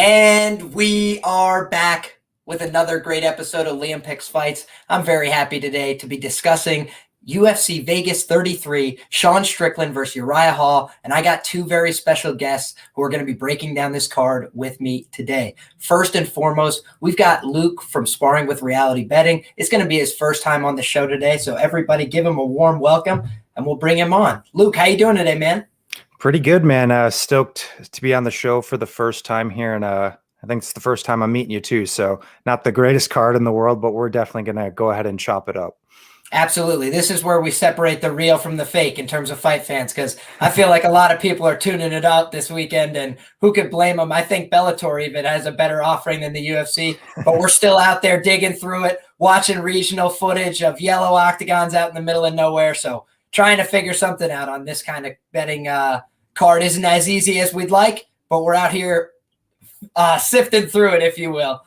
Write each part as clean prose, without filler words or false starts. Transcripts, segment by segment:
And we are back with another great episode of Liam Picks Fights. I'm very happy today to be discussing UFC Vegas 33, Sean Strickland versus Uriah Hall. And I got two very special guests who are going to be breaking down this card with me today. First and foremost, we've got Luke from Sparring with Reality Betting. It's going to be his first time on the show today. So everybody give him a warm welcome and we'll bring him on. Luke, how you doing today, man? Pretty good, man. Stoked to be on the show for the first time here. And I think it's the first time I'm meeting you too. So not the greatest card in the world, but we're definitely going to go ahead and chop it up. Absolutely. This is where we separate the real from the fake in terms of fight fans, because I feel like a lot of people are tuning it up this weekend, and who could blame them? I think Bellator even has a better offering than the UFC, but we're still out there digging through it, watching regional footage of yellow octagons out in the middle of nowhere. So trying to figure something out on this kind of betting card isn't as easy as we'd like, but we're out here sifting through it, if you will.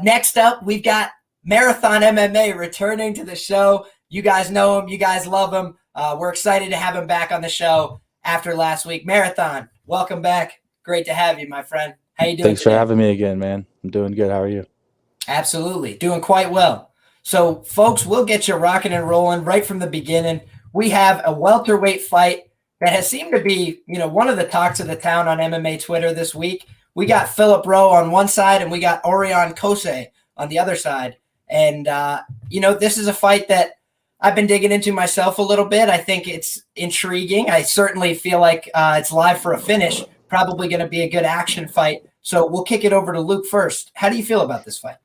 Next up, we've got Marathon MMA returning to the show. You guys know him. You guys love him. We're excited to have him back on the show after last week. Marathon, welcome back. Great to have you, my friend. How you doing Thanks today? for having me again, man. I'm doing good. How are you? Absolutely. Doing quite well. So, folks, we'll get you rocking and rolling right from the beginning. We have a welterweight fight that has seemed to be, one of the talks of the town on MMA Twitter this week. We got Phillip Rowe on one side, and we got Orion Cosce on the other side. And, this is a fight that I've been digging into myself a little bit. I think it's intriguing. I certainly feel like it's live for a finish. Probably going to be a good action fight. So we'll kick it over to Luke first. How do you feel about this fight?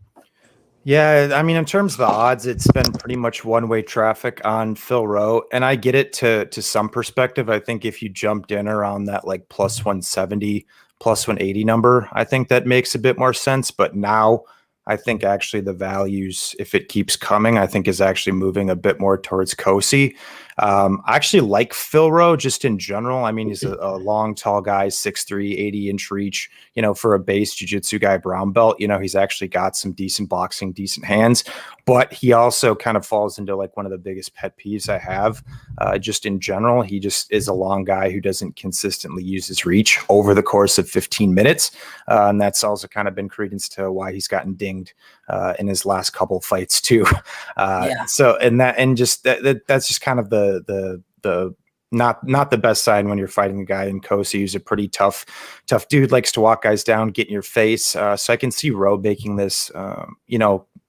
Yeah, I mean, in terms of the odds, it's been pretty much one-way traffic on Phil Rowe, and I get it to some perspective. I think if you jumped in around that like plus 170, plus 180 number, I think that makes a bit more sense. But now I think actually the values, if it keeps coming, I think is actually moving a bit more towards Cosce. I actually like Phil Rowe just in general. I mean, he's a long, tall guy, 6'3", 80-inch reach, for a base jiu-jitsu guy, brown belt. He's actually got some decent boxing, decent hands, but he also kind of falls into like one of the biggest pet peeves I have just in general. He just is a long guy who doesn't consistently use his reach over the course of 15 minutes. And that's also kind of been credence to why he's gotten dinged in his last couple fights too. So, that's just kind of the not the best sign when you're fighting a guy in Cosce who's a pretty tough dude, likes to walk guys down, get in your face. So I can see Rowe making this,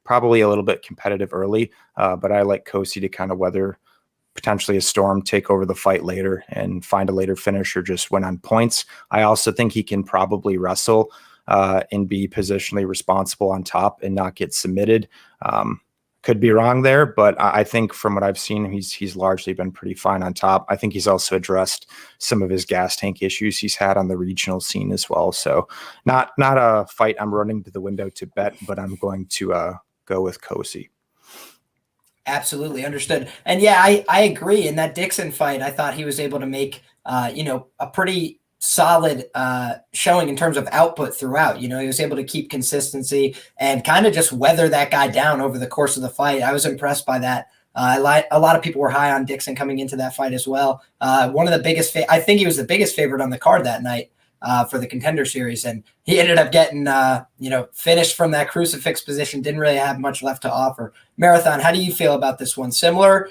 probably a little bit competitive early, but I like Cosce to kind of weather potentially a storm, take over the fight later and find a later finish or just win on points. I also think he can probably wrestle and be positionally responsible on top and not get submitted. Could be wrong there, but I think from what I've seen, he's largely been pretty fine on top. I think he's also addressed some of his gas tank issues he's had on the regional scene as well. So not a fight I'm running to the window to bet, but I'm going to go with Cosce. Absolutely understood. And yeah, I agree. In that Dixon fight, I thought he was able to make, a pretty solid showing in terms of output throughout. He was able to keep consistency and kind of just weather that guy down over the course of the fight. I was impressed by that. A lot of people were high on Dixon coming into that fight as well. One of the biggest, I think he was the biggest favorite on the card that night for the Contender Series, and he ended up getting finished from that crucifix position. Didn't really have much left to offer. Marathon, how do you feel about this one? Similar?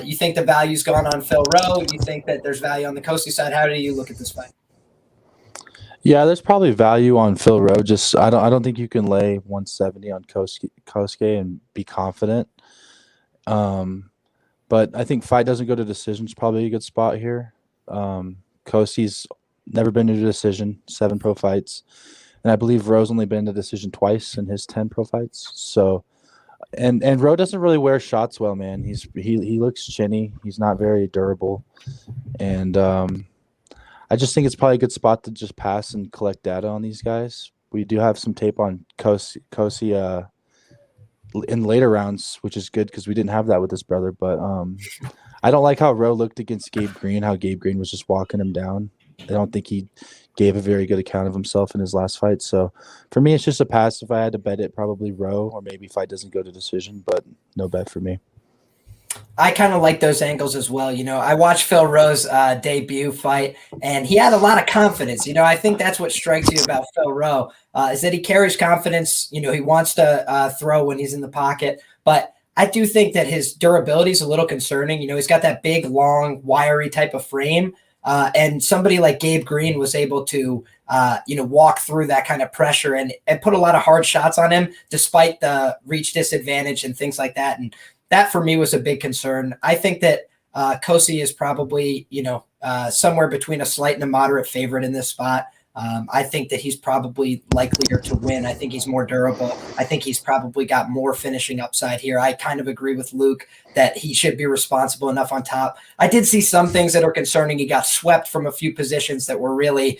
You think the value's gone on Phil Rowe? You think that there's value on the Cosce side? How do you look at this fight? Yeah, there's probably value on Phil Rowe. Just I don't think you can lay 170 on Cosce and be confident. But I think fight doesn't go to decision is probably a good spot here. Cosce's never been to a decision, 7 pro fights, and I believe Rowe's only been to decision twice in his 10 pro fights. So, and Rowe doesn't really wear shots well, man. He looks chinny. He's not very durable, and I just think it's probably a good spot to just pass and collect data on these guys. We do have some tape on Cosce in later rounds, which is good because we didn't have that with his brother. But I don't like how Rowe looked against Gabe Green, how Gabe Green was just walking him down. I don't think he gave a very good account of himself in his last fight. So for me, it's just a pass. If I had to bet it, probably Rowe, or maybe fight doesn't go to decision, but no bet for me. I kind of like those angles as well. I watched Phil Rowe's debut fight, and he had a lot of confidence. I think that's what strikes you about Phil Rowe is that he carries confidence. He wants to throw when he's in the pocket, but I do think that his durability is a little concerning. He's got that big, long, wiry type of frame, and somebody like Gabe Green was able to, walk through that kind of pressure and put a lot of hard shots on him, despite the reach disadvantage and things like that. And that for me was a big concern. I think that Cosce is probably, somewhere between a slight and a moderate favorite in this spot. I think that he's probably likelier to win. I think he's more durable. I think he's probably got more finishing upside here. I kind of agree with Luke that he should be responsible enough on top. I did see some things that are concerning. He got swept from a few positions that were really,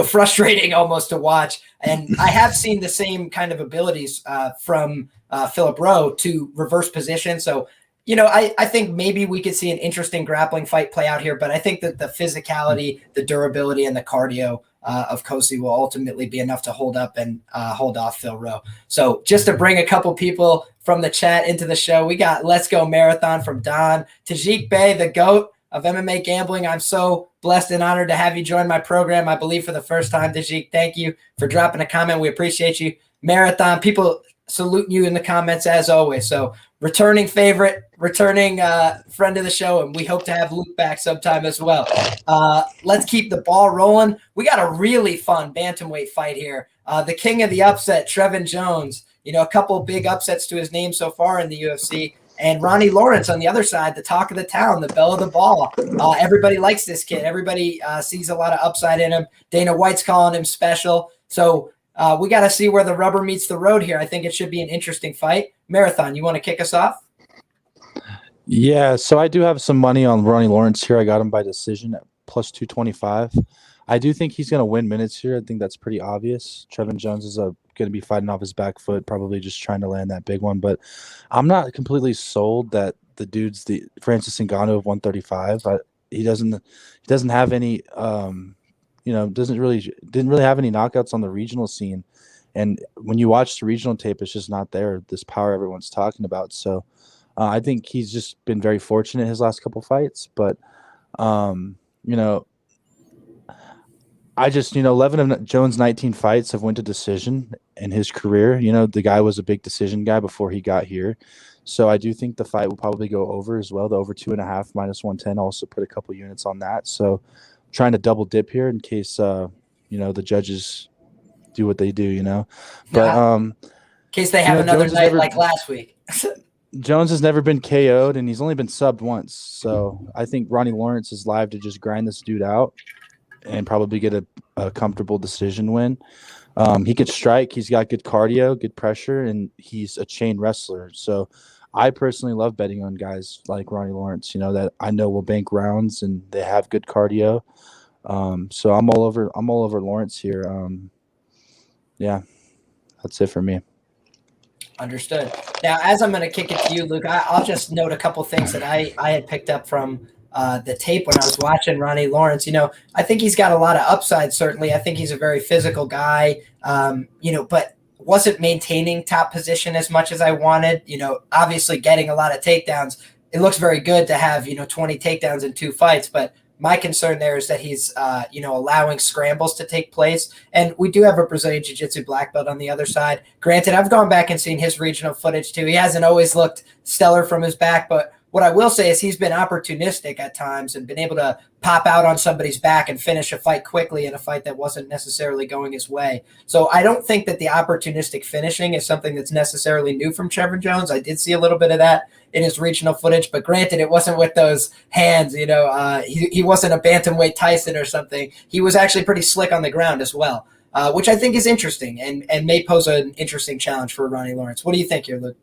frustrating almost to watch. And I have seen the same kind of abilities from Phillip Rowe to reverse position. So, I think maybe we could see an interesting grappling fight play out here, but I think that the physicality, the durability, and the cardio of Cosce will ultimately be enough to hold up and hold off Phil Rowe. So just to bring a couple people from the chat into the show, we got Let's Go Marathon from Don, Tajik Bey, the GOAT of MMA gambling. I'm so blessed and honored to have you join my program, I believe for the first time. Tajik, thank you for dropping a comment. We appreciate you. Marathon, people salute you in the comments as always. So returning favorite, returning friend of the show, and we hope to have Luke back sometime as well. Let's keep the ball rolling. We got a really fun bantamweight fight here. The king of the upset, Trevin Jones, a couple big upsets to his name so far in the UFC. And Ronnie Lawrence on the other side, the talk of the town, the belle of the ball. Everybody likes this kid. Everybody sees a lot of upside in him. Dana White's calling him special. So we got to see where the rubber meets the road here. I think it should be an interesting fight. Marathon, you want to kick us off? Yeah, so I do have some money on Ronnie Lawrence here. I got him by decision at plus 225. I do think he's going to win minutes here. I think that's pretty obvious. Trevin Jones is going to be fighting off his back foot, probably just trying to land that big one. But I'm not completely sold that the dude's the Francis Ngannou of 135. He doesn't have any didn't really have any knockouts on the regional scene. And when you watch the regional tape, it's just not there, this power everyone's talking about. So I think he's just been very fortunate his last couple fights. But, I just, 11 of Jones' 19 fights have went to decision in his career. The guy was a big decision guy before he got here. So I do think the fight will probably go over as well. The over 2.5 minus 110 also put a couple units on that. So trying to double dip here in case, the judges do what they do, But in case they have another night like last week. Jones has never been KO'd, and he's only been subbed once. So I think Ronnie Lawrence is live to just grind this dude out and probably get a comfortable decision win. He could strike. He's got good cardio, good pressure, and he's a chain wrestler. So I personally love betting on guys like Ronnie Lawrence, that I know will bank rounds and they have good cardio. So I'm all over Lawrence here. Yeah, that's it for me. Understood. Now, as I'm going to kick it to you, Luke, I'll just note a couple things that I had picked up from the tape when I was watching Ronnie Lawrence. I think he's got a lot of upside, certainly. I think he's a very physical guy, but wasn't maintaining top position as much as I wanted. Obviously getting a lot of takedowns. It looks very good to have, 20 takedowns in 2 fights, but my concern there is that he's, allowing scrambles to take place. And we do have a Brazilian Jiu-Jitsu black belt on the other side. Granted, I've gone back and seen his regional footage too. He hasn't always looked stellar from his back, but what I will say is he's been opportunistic at times and been able to pop out on somebody's back and finish a fight quickly in a fight that wasn't necessarily going his way. So I don't think that the opportunistic finishing is something that's necessarily new from Trevin Jones. I did see a little bit of that in his regional footage, but granted, it wasn't with those hands. He wasn't a bantamweight Tyson or something. He was actually pretty slick on the ground as well, which I think is interesting and may pose an interesting challenge for Ronnie Lawrence. What do you think here, Luke?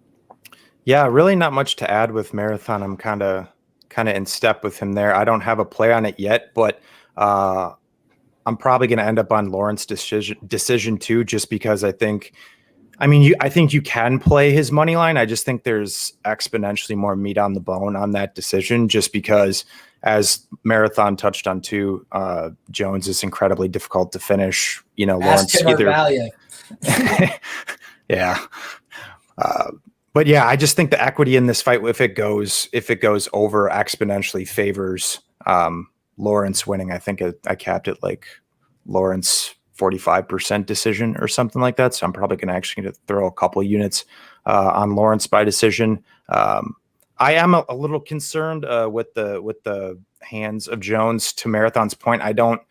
Yeah, really not much to add with Marathon. I'm kind of in step with him there. I don't have a play on it yet, but I'm probably going to end up on Lawrence decision too, just because I think you can play his money line. I just think there's exponentially more meat on the bone on that decision, just because, as Marathon touched on too, Jones is incredibly difficult to finish. Lawrence either. Value. Yeah. But yeah, I just think the equity in this fight, if it goes over, exponentially favors Lawrence winning. I think I capped it like Lawrence 45% decision or something like that. So I'm probably going to actually throw a couple of units on Lawrence by decision. I am a little concerned with the hands of Jones. To Marathon's point, I don't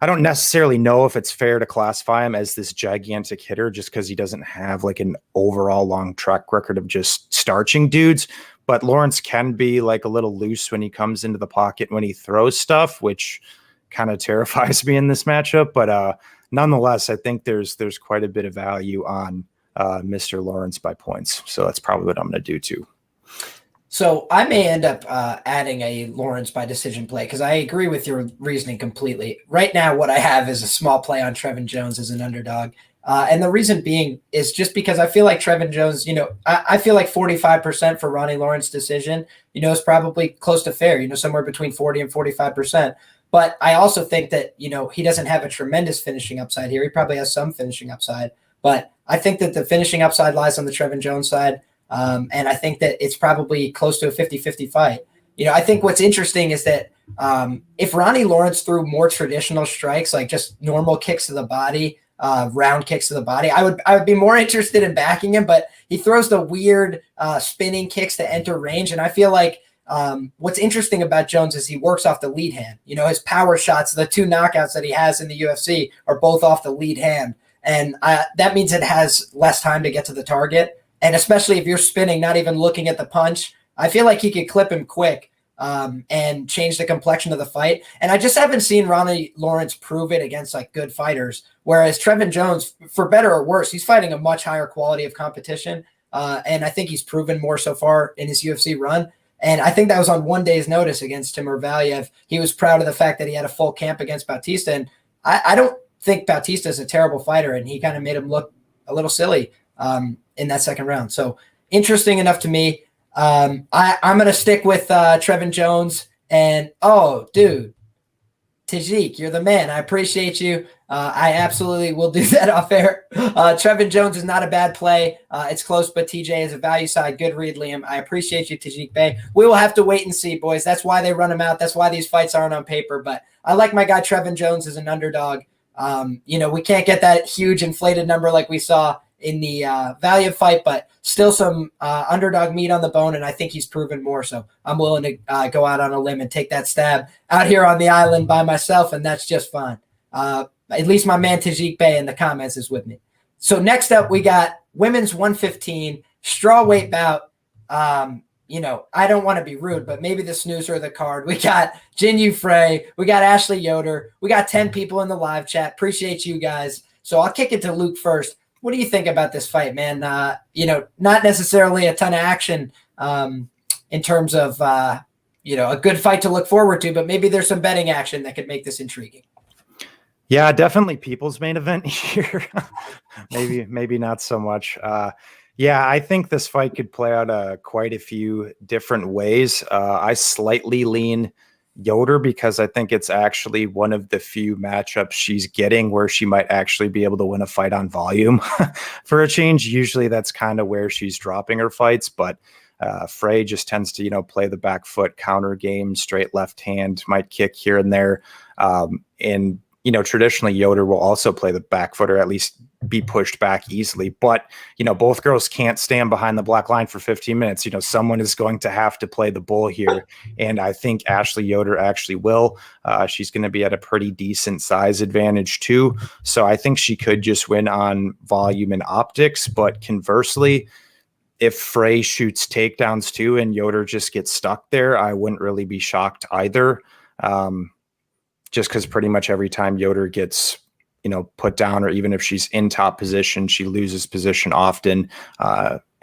necessarily know if it's fair to classify him as this gigantic hitter just because he doesn't have like an overall long track record of just starching dudes. But Lawrence can be like a little loose when he comes into the pocket when he throws stuff, which kind of terrifies me in this matchup. But nonetheless, I think there's quite a bit of value on Mr. Lawrence by points. So that's probably what I'm going to do too. So I may end up adding a Lawrence by decision play because I agree with your reasoning completely. Right now, what I have is a small play on Trevin Jones as an underdog. And the reason being is just because I feel like Trevin Jones, I feel like 45% for Ronnie Lawrence decision, is probably close to fair, somewhere between 40 and 45%. But I also think that, he doesn't have a tremendous finishing upside here. He probably has some finishing upside. But I think that the finishing upside lies on the Trevin Jones side. And I think that it's probably close to a 50-50 fight. I think what's interesting is that if Ronnie Lawrence threw more traditional strikes, like just normal kicks to the body, round kicks to the body, I would be more interested in backing him, but he throws the weird spinning kicks to enter range. And I feel like what's interesting about Jones is he works off the lead hand. His power shots, the 2 knockouts that he has in the UFC are both off the lead hand. And that means it has less time to get to the target. And especially if you're spinning, not even looking at the punch, I feel like he could clip him quick and change the complexion of the fight. And I just haven't seen Ronnie Lawrence prove it against like good fighters. Whereas Trevin Jones, for better or worse, he's fighting a much higher quality of competition. And I think he's proven more so far in his UFC run. And I think that was on one day's notice against Timur Valiev. He was proud of the fact that he had a full camp against Bautista. And I don't think Bautista is a terrible fighter, and he kind of made him look a little silly in that second round. So interesting enough to me. I'm going to stick with Trevin Jones. And, oh, dude, Tajik, you're the man. I appreciate you. I absolutely will do that off air. Trevin Jones is not a bad play. It's close, but TJ is a value side. Good read, Liam. I appreciate you, Tajik Bey. We will have to wait and see, boys. That's why they run him out. That's why these fights aren't on paper. But I like my guy Trevin Jones as an underdog. We can't get that huge inflated number like we saw in the Valiev fight, but still some underdog meat on the bone, and I think he's proven more. So I'm willing to go out on a limb and take that stab out here on the island by myself, and that's just fine. At least my man Tajik Bey in the comments is with me. So next up, we got women's 115 strawweight bout. I don't want to be rude, but maybe the snoozer of the card. We got Jinh Frey. We got Ashley Yoder. We got 10 people in the live chat. Appreciate you guys. So I'll kick it to Luke first. What do you think about this fight, man? Not necessarily a ton of action in terms of, a good fight to look forward to, but maybe there's some betting action that could make this intriguing. Yeah, definitely people's main event here. maybe not so much. Yeah, I think this fight could play out quite a few different ways. I slightly lean Yoder because I think it's actually one of the few matchups she's getting where she might actually be able to win a fight on volume for a change. Usually that's kind of where she's dropping her fights, but Frey just tends to, play the back foot counter game, straight left hand, might kick here and there. And traditionally Yoder will also play the back foot or at least be pushed back easily. But, both girls can't stand behind the black line for 15 minutes. Someone is going to have to play the bull here. And I think Ashley Yoder actually will. She's going to be at a pretty decent size advantage too. So I think she could just win on volume and optics. But conversely, if Frey shoots takedowns too and Yoder just gets stuck there, I wouldn't really be shocked either. Just because pretty much every time Yoder gets, put down, or even if she's in top position, she loses position often.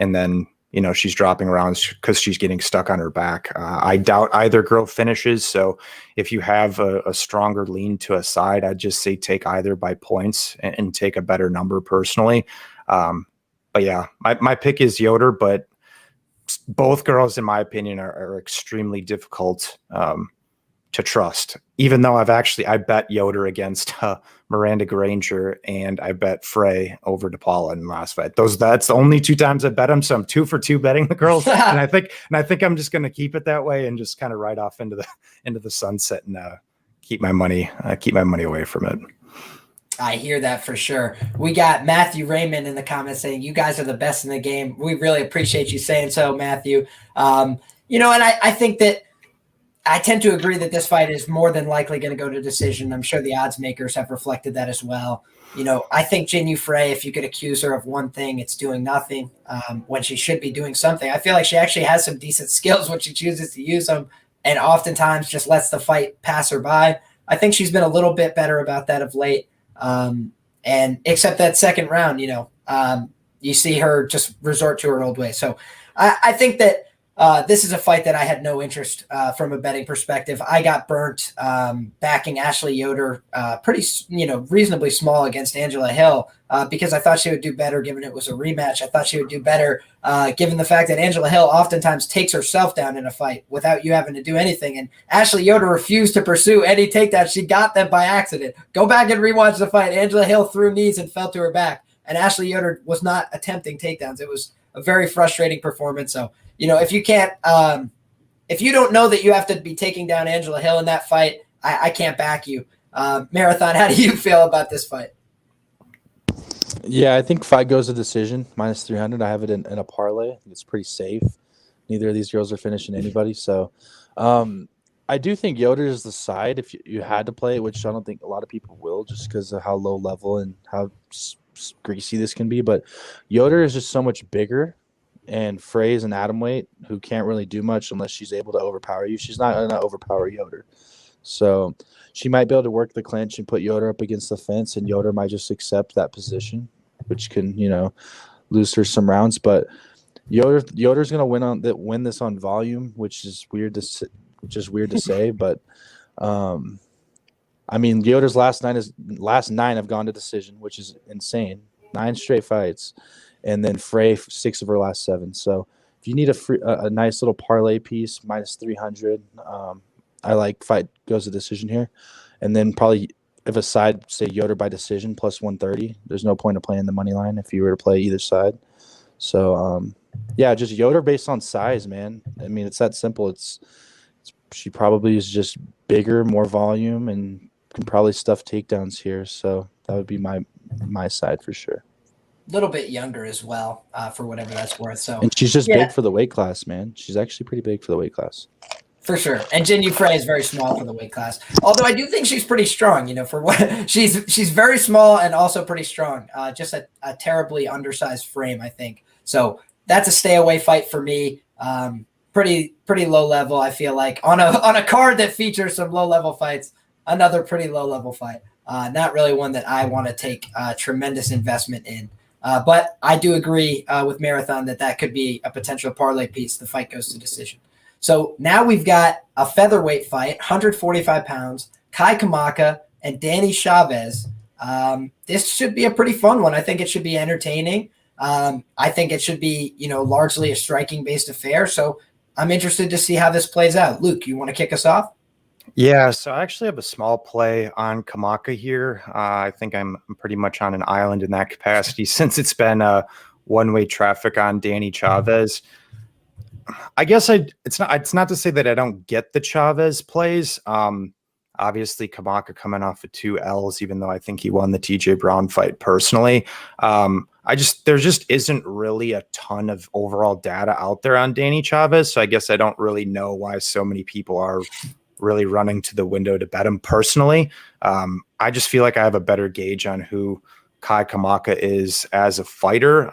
And then, she's dropping around because she's getting stuck on her back. I doubt either girl finishes. So if you have a stronger lean to a side, I'd just say take either by points and take a better number personally. But yeah, my pick is Yoder, but both girls, in my opinion, are extremely difficult to trust, even though I bet Yoder against Miranda Granger, and I bet Frey over DePaula in the last fight. That's the only 2 times I bet him. So I'm 2 for 2 betting the girls. and I think I'm just going to keep it that way and just kind of ride off into the sunset and keep my money away from it. I hear that for sure. We got Matthew Raymond in the comments saying, you guys are the best in the game. We really appreciate you saying so, Matthew. And I think that I tend to agree that this fight is more than likely going to go to decision. I'm sure the odds makers have reflected that as well. I think Jinh Frey, if you could accuse her of one thing, it's doing nothing when she should be doing something. I feel like she actually has some decent skills when she chooses to use them, and oftentimes just lets the fight pass her by. I think she's been a little bit better about that of late. And except that second round, you see her just resort to her old way. So I think that this is a fight that I had no interest from a betting perspective. I got burnt backing Ashley Yoder pretty, reasonably small against Angela Hill because I thought she would do better given it was a rematch. I thought she would do better given the fact that Angela Hill oftentimes takes herself down in a fight without you having to do anything. And Ashley Yoder refused to pursue any takedowns. She got them by accident. Go back and rewatch the fight. Angela Hill threw knees and fell to her back. And Ashley Yoder was not attempting takedowns. It was a very frustrating performance. So, if you can't, if you don't know that you have to be taking down Angela Hill in that fight, I can't back you. Marathon, how do you feel about this fight? Yeah, I think fight goes to decision, minus 300. I have it in a parlay. I think it's pretty safe. Neither of these girls are finishing anybody. So I do think Yoder is the side if you had to play it, which I don't think a lot of people will just because of how low level and how greasy this can be. But Yoder is just so much bigger. And Frey is an atomweight who can't really do much unless she's able to overpower you. She's not going to overpower Yoder. So she might be able to work the clinch and put Yoder up against the fence, and Yoder might just accept that position, which can, lose her some rounds. But Yoder's going to win this on volume, which is weird to say. But Yoder's last 9 have gone to decision, which is insane. 9 straight fights. And then Frey 6 of her last 7. So if you need a nice little parlay piece, minus 300, I like fight goes to decision here. And then probably if a side, say Yoder by decision, plus 130, there's no point of playing the money line if you were to play either side. So, just Yoder based on size, man. It's that simple. She probably is just bigger, more volume, and can probably stuff takedowns here. So that would be my side for sure. Little bit younger as well, for whatever that's worth. So, and she's just big for the weight class, man. She's actually pretty big for the weight class. For sure. And Jinh Frey is very small for the weight class. Although I do think she's pretty strong, for what she's very small and also pretty strong. Just a terribly undersized frame, I think. So that's a stay away fight for me. Pretty low level, I feel like. On a card that features some low level fights, another pretty low level fight. Not really one that I want to take tremendous investment in. But I do agree with Marathon that could be a potential parlay piece. The fight goes to decision. So now we've got a featherweight fight, 145 pounds, Kai Kamaka and Danny Chavez. This should be a pretty fun one. I think it should be entertaining. I think it should be, largely a striking-based affair. So I'm interested to see how this plays out. Luke, you want to kick us off? Yeah, so I actually have a small play on Kamaka here. I think I'm pretty much on an island in that capacity since it's been one-way traffic on Danny Chavez. I guess it's not to say that I don't get the Chavez plays. Obviously, Kamaka coming off of 2 L's, even though I think he won the TJ Brown fight personally. There just isn't really a ton of overall data out there on Danny Chavez. So I guess I don't really know why so many people are really running to the window to bet him personally. I just feel like I have a better gauge on who Kai Kamaka is as a fighter.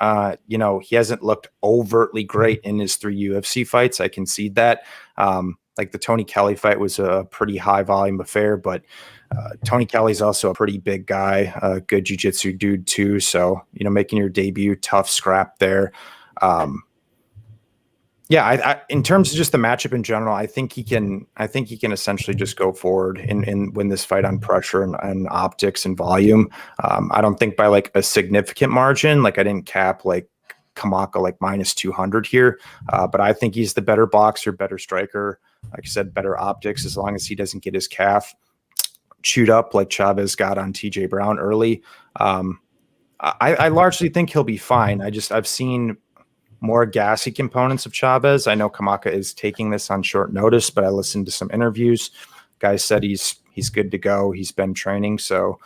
He hasn't looked overtly great in his 3 UFC fights. I concede that. Like the Tony Kelly fight was a pretty high volume affair, but Tony Kelly's also a pretty big guy, a good jiu-jitsu dude too. So, making your debut, tough scrap there. I in terms of just the matchup in general, I think he can essentially just go forward and win this fight on pressure and optics and volume. I don't think by like a significant margin. Like I didn't cap like Kamaka like -200 here. But I think he's the better boxer, better striker. Like I said, better optics as long as he doesn't get his calf chewed up like Chavez got on TJ Brown early. I largely think he'll be fine. I've seen more gassy components of Chavez. I know Kamaka is taking this on short notice, but I listened to some interviews. Guys said he's good to go. He's been training. So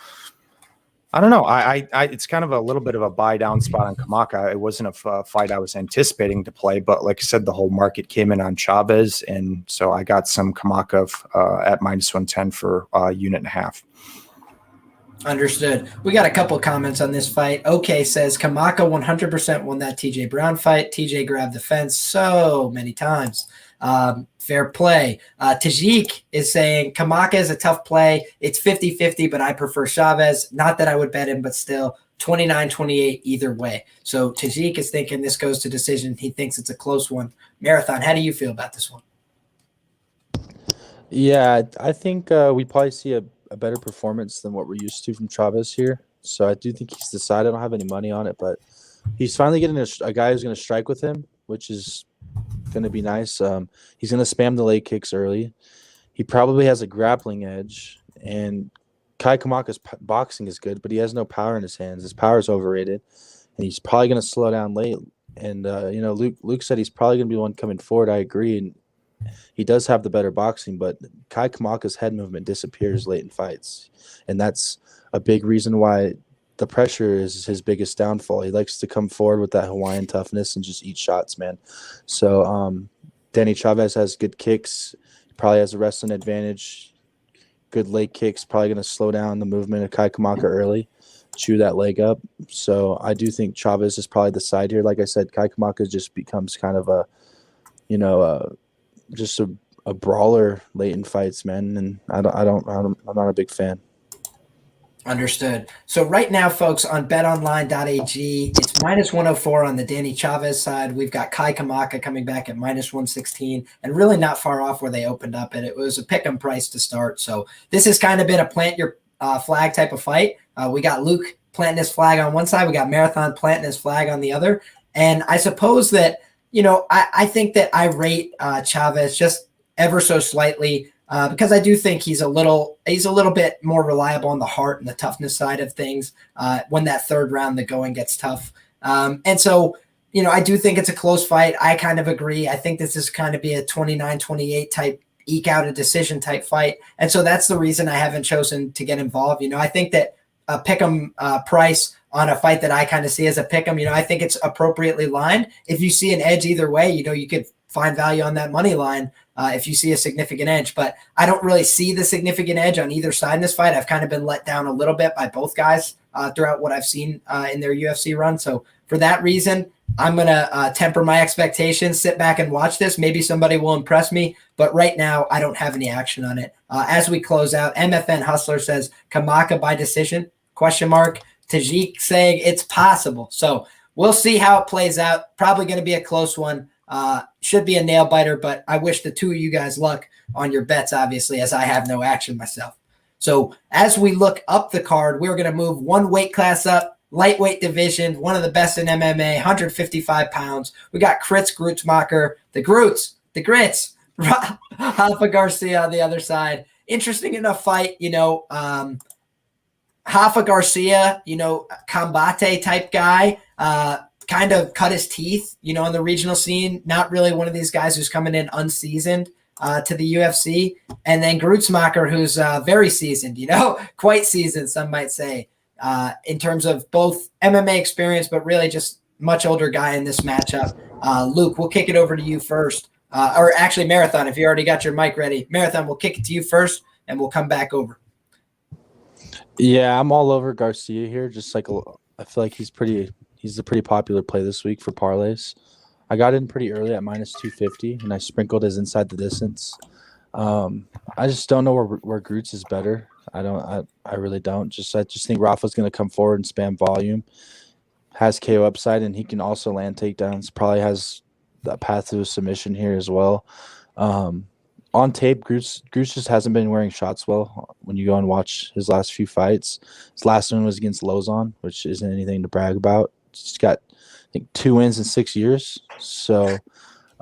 I don't know. It's kind of a little bit of a buy down spot on Kamaka. It wasn't a fight I was anticipating to play, but like I said, the whole market came in on Chavez. And so I got some Kamaka at -110 for a unit and a half. Understood. We got a couple comments on this fight. OK says Kamaka 100% won that TJ Brown fight. TJ grabbed the fence so many times. Fair play. Tajik is saying Kamaka is a tough play. It's 50-50, but I prefer Chavez. Not that I would bet him, but still 29-28 either way. So Tajik is thinking this goes to decision. He thinks it's a close one. Marathon, how do you feel about this one? Yeah, I think we probably see a better performance than what we're used to from Chavez here. So I do think he's decided. I don't have any money on it, but he's finally getting a guy who's going to strike with him, which is going to be nice. He's going to spam the leg kicks early. He probably has a grappling edge, and Kai Kamaka's boxing is good, but he has no power in his hands. His power is overrated, and he's probably going to slow down late. And Luke said he's probably going to be the one coming forward. I agree, and he does have the better boxing, but Kai Kamaka's head movement disappears late in fights, and that's a big reason why the pressure is his biggest downfall. He likes to come forward with that Hawaiian toughness and just eat shots, man. So Danny Chavez has good kicks, probably has a wrestling advantage, good leg kicks, probably going to slow down the movement of Kai Kamaka early, chew that leg up. So I do think Chavez is probably the side here. Like I said, Kai Kamaka just becomes kind of just a brawler late in fights, man, and I'm not a big fan. Understood. So right now, folks, on betonline.ag, it's -104 on the Danny Chavez side. We've got Kai Kamaka coming back at -116, and really not far off where they opened up at. It was a pick 'em price to start. So this has kind of been a plant your flag type of fight. We got Luke planting his flag on one side. We got Marathon planting his flag on the other. And I suppose that, I think that I rate Chavez just ever so slightly because I do think he's a little bit more reliable on the heart and the toughness side of things when that third round, the going gets tough. And so, I do think it's a close fight. I kind of agree. I think this is kind of be a 29-28 type eke out a decision type fight. And so that's the reason I haven't chosen to get involved. I think that a pick'em price on a fight that I kind of see as a pick'em, I think it's appropriately lined. If you see an edge either way, you could find value on that money line if you see a significant edge. But I don't really see the significant edge on either side in this fight. I've kind of been let down a little bit by both guys throughout what I've seen in their UFC run. So for that reason, I'm going to temper my expectations, sit back and watch this. Maybe somebody will impress me, but right now I don't have any action on it. As we close out, MFN Hustler says Kamaka by decision, ? Tajik saying it's possible. So we'll see how it plays out. Probably going to be a close one. Should be a nail biter, but I wish the two of you guys luck on your bets, obviously, as I have no action myself. So as we look up the card, we're going to move one weight class up, lightweight division, one of the best in MMA, 155 pounds. We got Gruetzmacher, the Grits, Rafa Garcia on the other side. Interesting enough fight, Rafa Garcia, combate type guy, kind of cut his teeth, in the regional scene. Not really one of these guys who's coming in unseasoned to the UFC. And then Gruetzmacher, who's very seasoned, quite seasoned, some might say, in terms of both MMA experience, but really just much older guy in this matchup. Luke, we'll kick it over to you first. Or actually, Marathon, if you already got your mic ready. Marathon, we'll kick it to you first, and we'll come back over. Yeah, I'm all over Garcia here. Just like I feel like he's a pretty popular play this week for parlays. I got in pretty early at -250, and I sprinkled his inside the distance. I just don't know where Gruetz is better. I really don't. I just think Rafa's going to come forward and spam volume. Has KO upside, and he can also land takedowns. Probably has that path to a submission here as well. On tape, Gruetz just hasn't been wearing shots well when you go and watch his last few fights. His last one was against Lozon, which isn't anything to brag about. He's got think 2 wins in 6 years. So,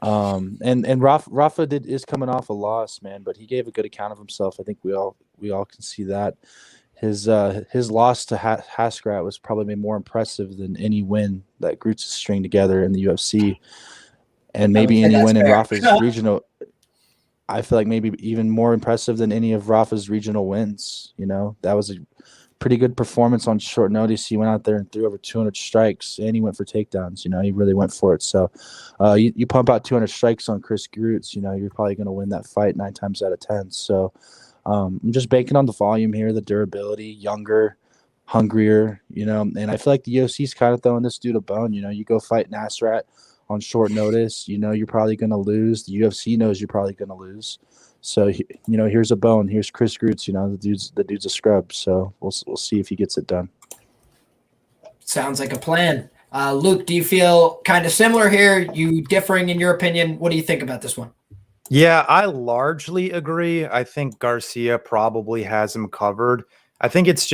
and Rafa is coming off a loss, man, but he gave a good account of himself. I think we all can see that. His loss to Haskrat was probably more impressive than any win that Gruetz has stringed together in the UFC, and maybe any win in Rafa's regional. I feel like maybe even more impressive than any of Rafa's regional wins. You know, that was a pretty good performance on short notice. He went out there and threw over 200 strikes, and he went for takedowns. You know, he really went for it. So you pump out 200 strikes on Chris Gruetz, you know, you're probably going to win that fight 9 times out of 10. So I'm just banking on the volume here, the durability, younger, hungrier, you know, and I feel like the UFC's kind of throwing this dude a bone. You know, you go fight Nasrat on short notice, you know, you're probably going to lose. The UFC knows you're probably going to lose. So, you know, here's a bone. Here's Chris Gruetz. You know, the dude's a scrub. So we'll see if he gets it done. Sounds like a plan. Luke, do you feel kind of similar here? You differing in your opinion? What do you think about this one? Yeah, I largely agree. I think Garcia probably has him covered. I think it's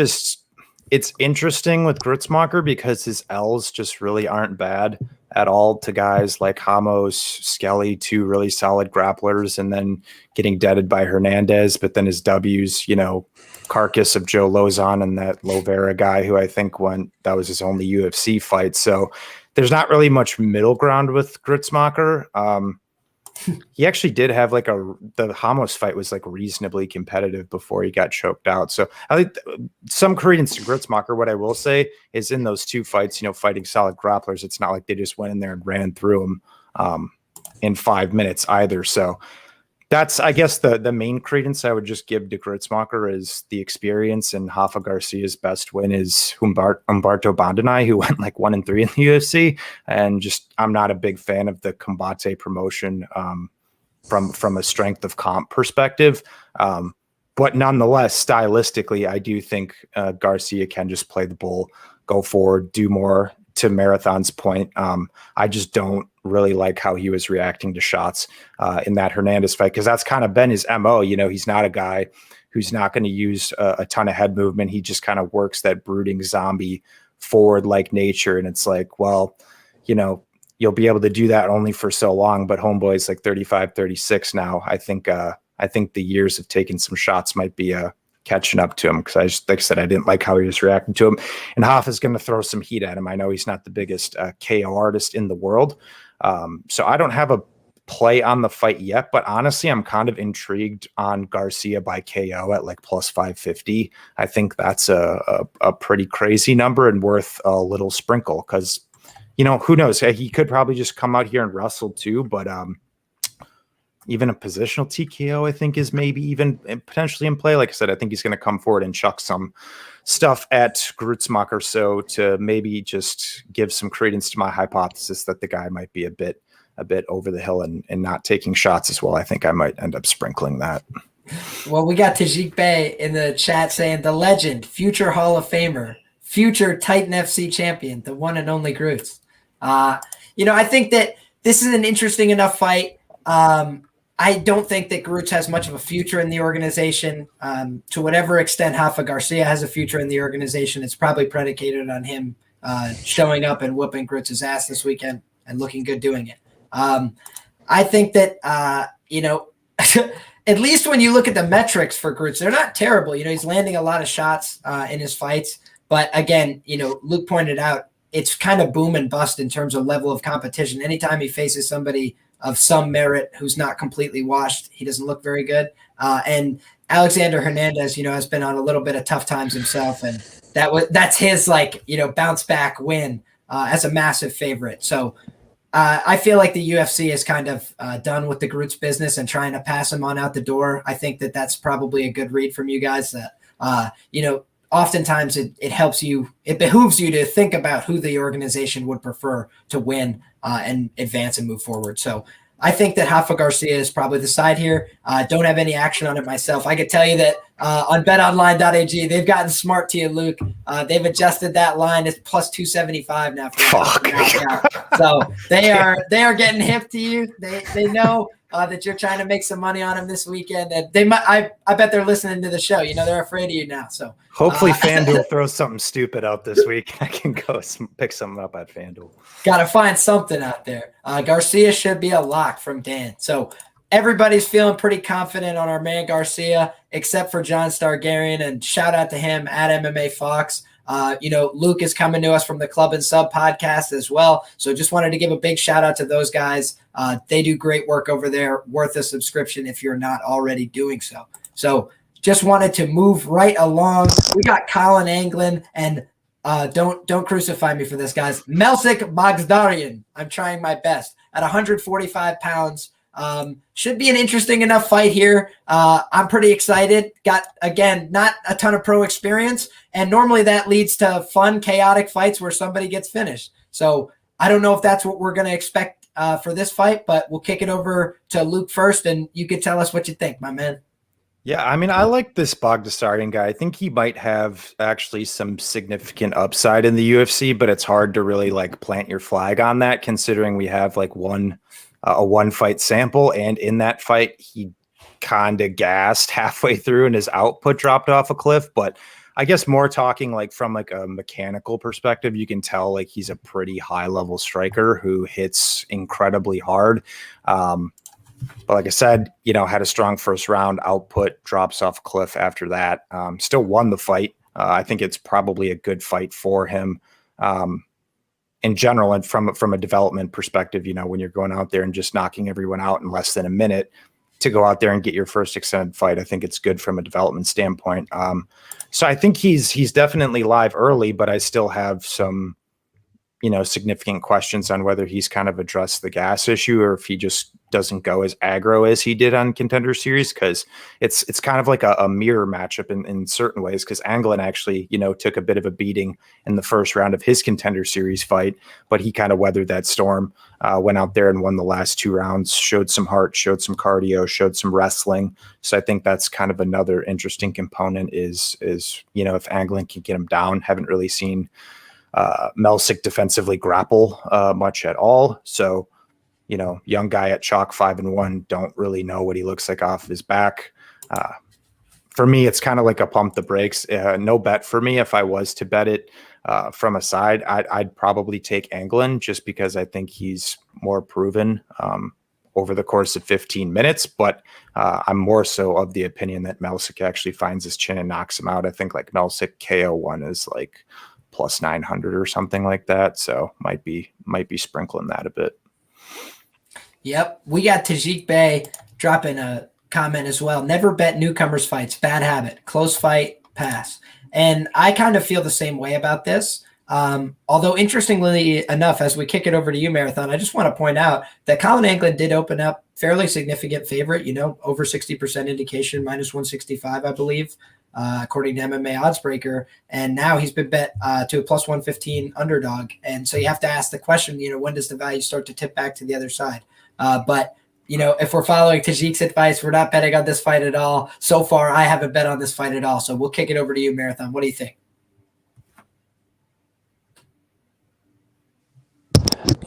interesting with Gruetzmacher because his L's just really aren't bad at all to guys like Ramos, Skelly, 2 really solid grapplers, and then getting deaded by Hernandez. But then his W's, you know, carcass of Joe Lozon and that Lovera guy who I think that was his only UFC fight. So there's not really much middle ground with Gruetzmacher. He actually did have the Ramos fight was like reasonably competitive before he got choked out. So I think some credence to Gruetzmacher. What I will say is in those 2 fights, you know, fighting solid grapplers, it's not like they just went in there and ran through him in 5 minutes either. So that's, I guess, the main credence I would just give to Gruetzmacher is the experience, and Rafa Garcia's best win is Humberto Bandenay, who went like 1-3 in the UFC. And just, I'm not a big fan of the Combate promotion from a strength of comp perspective. But nonetheless, stylistically, I do think Garcia can just play the bull, go forward, do more. To Marathon's point, I just don't really like how he was reacting to shots in that Hernandez fight, because that's kind of been his MO. You know, he's not a guy who's not going to use a ton of head movement. He just kind of works that brooding zombie forward like nature. And it's like, well, you know, you'll be able to do that only for so long. But homeboy's like 35, 36 now. I think the years of taking some shots might be catching up to him, because like I said, I didn't like how he was reacting to him. And Hoffa's going to throw some heat at him. I know he's not the biggest KO artist in the world. So I don't have a play on the fight yet, but honestly, I'm kind of intrigued on Garcia by KO at like plus 550. I think that's a pretty crazy number and worth a little sprinkle, because, you know, who knows? He could probably just come out here and wrestle too, but even a positional TKO, I think, is maybe even potentially in play. Like I said, I think he's going to come forward and chuck some stuff at Gruetzmacher. So to maybe just give some credence to my hypothesis that the guy might be a bit over the hill and not taking shots as well, I think I might end up sprinkling that. Well, we got Tajik Bey in the chat saying the legend, future Hall of Famer, future Titan FC champion, the one and only Gruetz. You know, I think that this is an interesting enough fight. I don't think that Gruetz has much of a future in the organization. To whatever extent Rafa Garcia has a future in the organization, it's probably predicated on him showing up and whooping Gruetz's ass this weekend and looking good doing it. I think that, you know, at least when you look at the metrics for Gruetz, they're not terrible. You know, he's landing a lot of shots in his fights. But again, you know, Luke pointed out, it's kind of boom and bust in terms of level of competition. Anytime he faces somebody of some merit who's not completely washed, he doesn't look very good. And Alexander Hernandez, you know, has been on a little bit of tough times himself, and that's his, like, you know, bounce back win as a massive favorite. So I feel like the UFC is kind of done with the Gruetz business and trying to pass him on out the door. I think that that's probably a good read from you guys, that you know, oftentimes it helps you, it behooves you to think about who the organization would prefer to win and advance and move forward. So I think that Rafa Garcia is probably the side here. Don't have any action on it myself. I could tell you that on betonline.ag, they've gotten smart to you, Luke. They've adjusted that line. It's plus 275 now. For Fuck. so they are getting hip to you. They know that you're trying to make some money on him this weekend. And they might, I bet they're listening to the show. They're afraid of you now. So hopefully FanDuel throws something stupid out this week. I can go pick something up at FanDuel. Got to find something out there. Garcia should be a lock from Dan. So everybody's feeling pretty confident on our man Garcia, except for John Stargarian, and shout out to him at MMA Fox. Luke is coming to us from the Club and Sub podcast as well. So just wanted to give a big shout out to those guys. They do great work over there, worth a subscription if you're not already doing so. So just wanted to move right along. We got Collin, Anglin, and don't crucify me for this, guys. Melsik Baghdasaryan. I'm trying my best at 145 pounds. Should be an interesting enough fight here. I'm pretty excited. Got, again, not a ton of pro experience, and normally that leads to fun, chaotic fights where somebody gets finished. So I don't know if that's what we're going to expect for this fight, but we'll kick it over to Luke first, and you can tell us what you think, my man. Yeah, I mean, I like this Baghdasaryan guy. I think he might have actually some significant upside in the UFC, but it's hard to really plant your flag on that, considering we have a one fight sample, and in that fight he kind of gassed halfway through and his output dropped off a cliff. But I guess more talking from a mechanical perspective, you can tell he's a pretty high level striker who hits incredibly hard. But like I said, had a strong first round, output drops off a cliff after that. Still won the fight. I think it's probably a good fight for him. In general, and from a development perspective, when you're going out there and just knocking everyone out in less than a minute, to go out there and get your first extended fight, I think it's good from a development standpoint. So I think he's definitely live early, but I still have some, significant questions on whether he's kind of addressed the gas issue or if he just doesn't go as aggro as he did on Contender Series, because it's kind of like a mirror matchup in certain ways, because Anglin actually, took a bit of a beating in the first round of his Contender Series fight, but he kind of weathered that storm, went out there and won the last 2 rounds, showed some heart, showed some cardio, showed some wrestling. So I think that's kind of another interesting component is if Anglin can get him down. Haven't really seen Melsik defensively grapple much at all. So, young guy at chalk 5-1, don't really know what he looks like off his back. For me, it's kind of like a pump the brakes. No bet for me. If I was to bet it from a side, I'd probably take Anglin just because I think he's more proven over the course of 15 minutes. But I'm more so of the opinion that Melsik actually finds his chin and knocks him out. I think Melsik KO1 is plus 900 or something like that. So might be sprinkling that a bit. Yep. We got Tajik Bey dropping a comment as well. Never bet newcomers fights. Bad habit. Close fight, pass. And I kind of feel the same way about this. Although interestingly enough, as we kick it over to you, Marathon, I just want to point out that Collin Anglin did open up fairly significant favorite, over 60% indication, minus 165, I believe. According to MMA Oddsbreaker, and now he's been bet to a plus 115 underdog. And so you have to ask the question, when does the value start to tip back to the other side? But if we're following Tajik's advice, we're not betting on this fight at all. So far, I haven't bet on this fight at all. So we'll kick it over to you, Marathon. What do you think?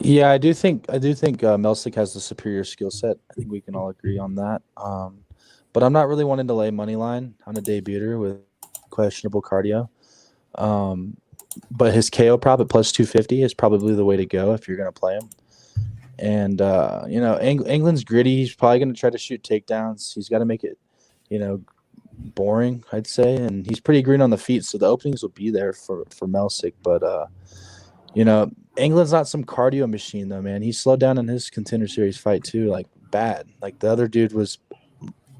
Yeah, I do think Melsik has the superior skill set. I think we can all agree on that. But I'm not really wanting to lay money line on a debuter with questionable cardio. But his KO prop at plus 250 is probably the way to go if you're going to play him. And, Anglin's gritty. He's probably going to try to shoot takedowns. He's got to make it, boring, I'd say. And he's pretty green on the feet, so the openings will be there for Melsik. But, Anglin's not some cardio machine, though, man. He slowed down in his Contender Series fight, too, bad. The other dude was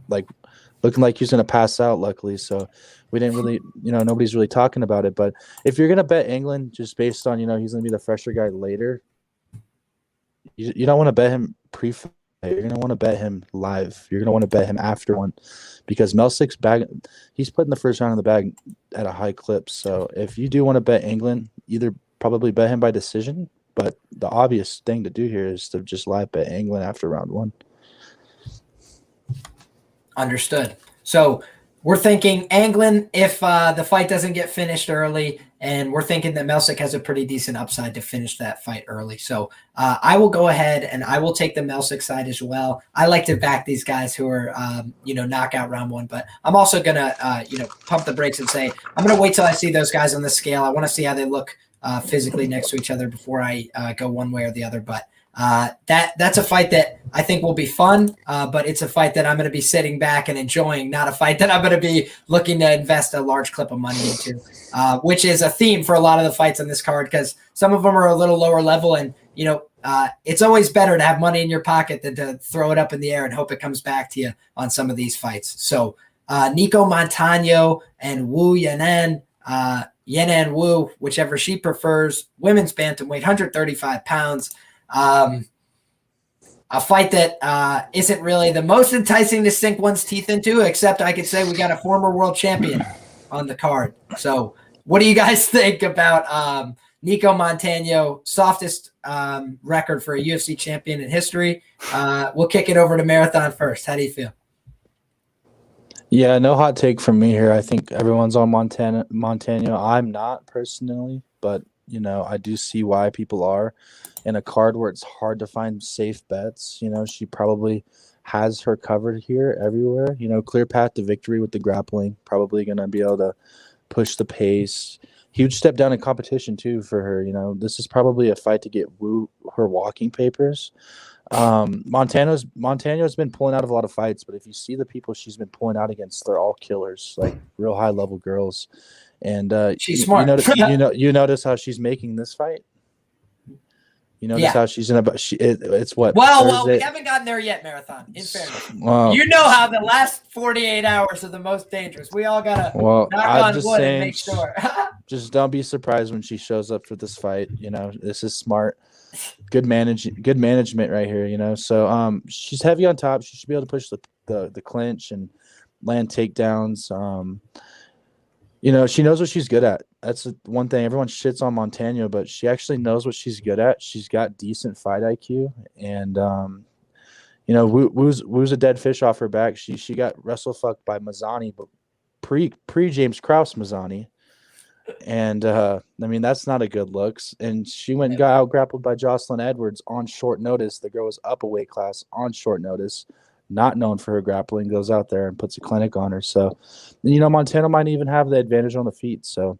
looking like he was going to pass out, luckily. So we didn't really, nobody's really talking about it. But if you're going to bet Anglin just based on, he's going to be the fresher guy later, you don't want to bet him pre-fight. You're going to want to bet him live. You're going to want to bet him after one because Melsik's bag, he's putting the first round in the bag at a high clip. So if you do want to bet Anglin, either probably bet him by decision, but the obvious thing to do here is to just live bet Anglin after round 1. Understood. So We're thinking Anglin if the fight doesn't get finished early, and we're thinking that Melsik has a pretty decent upside to finish that fight early. So I will go ahead and I will take the Melsik side as well. I like to back these guys who are, knockout round one, but I'm also going to, pump the brakes and say I'm going to wait till I see those guys on the scale. I want to see how they look physically next to each other before I go one way or the other. But that's a fight that I think will be fun, but it's a fight that I'm going to be sitting back and enjoying, not a fight that I'm going to be looking to invest a large clip of money into, which is a theme for a lot of the fights on this card because some of them are a little lower level, and it's always better to have money in your pocket than to throw it up in the air and hope it comes back to you on some of these fights. So Nicco Montano and Yanan, Yanan Wu, whichever she prefers, women's bantamweight, 135 pounds. A fight that isn't really the most enticing to sink one's teeth into, except I could say we got a former world champion on the card. So what do you guys think about Nicco Montano, softest record for a UFC champion in history? We'll kick it over to Marathon first. How do you feel? Yeah, no hot take from me here. I think everyone's on Montano. I'm not personally, but I do see why people are. In a card where it's hard to find safe bets, she probably has her covered here everywhere. Clear path to victory with the grappling. Probably going to be able to push the pace. Huge step down in competition too for her. This is probably a fight to get her walking papers. Montano's been pulling out of a lot of fights, but if you see the people she's been pulling out against, they're all killers, like real high level girls. And she's smart. You notice how she's making this fight. You notice how she's in it's what? Well, we haven't gotten there yet, Marathon. In fairness, you know how the last 48 hours are the most dangerous. We all gotta knock on wood and make sure. Just don't be surprised when she shows up for this fight. This is smart, good management right here. So she's heavy on top. She should be able to push the clinch and land takedowns. She knows what she's good at. That's one thing. Everyone shits on Montano, but she actually knows what she's good at. She's got decent fight IQ, and Wu's a dead fish off her back. She got wrestle fucked by Mazzani, but pre James Krause Mazzani, and that's not a good looks. And she went and got out grappled by Jocelyn Edwards on short notice. The girl was up a weight class on short notice. Not known for her grappling, goes out there and puts a clinic on her. So, Montano might even have the advantage on the feet. So,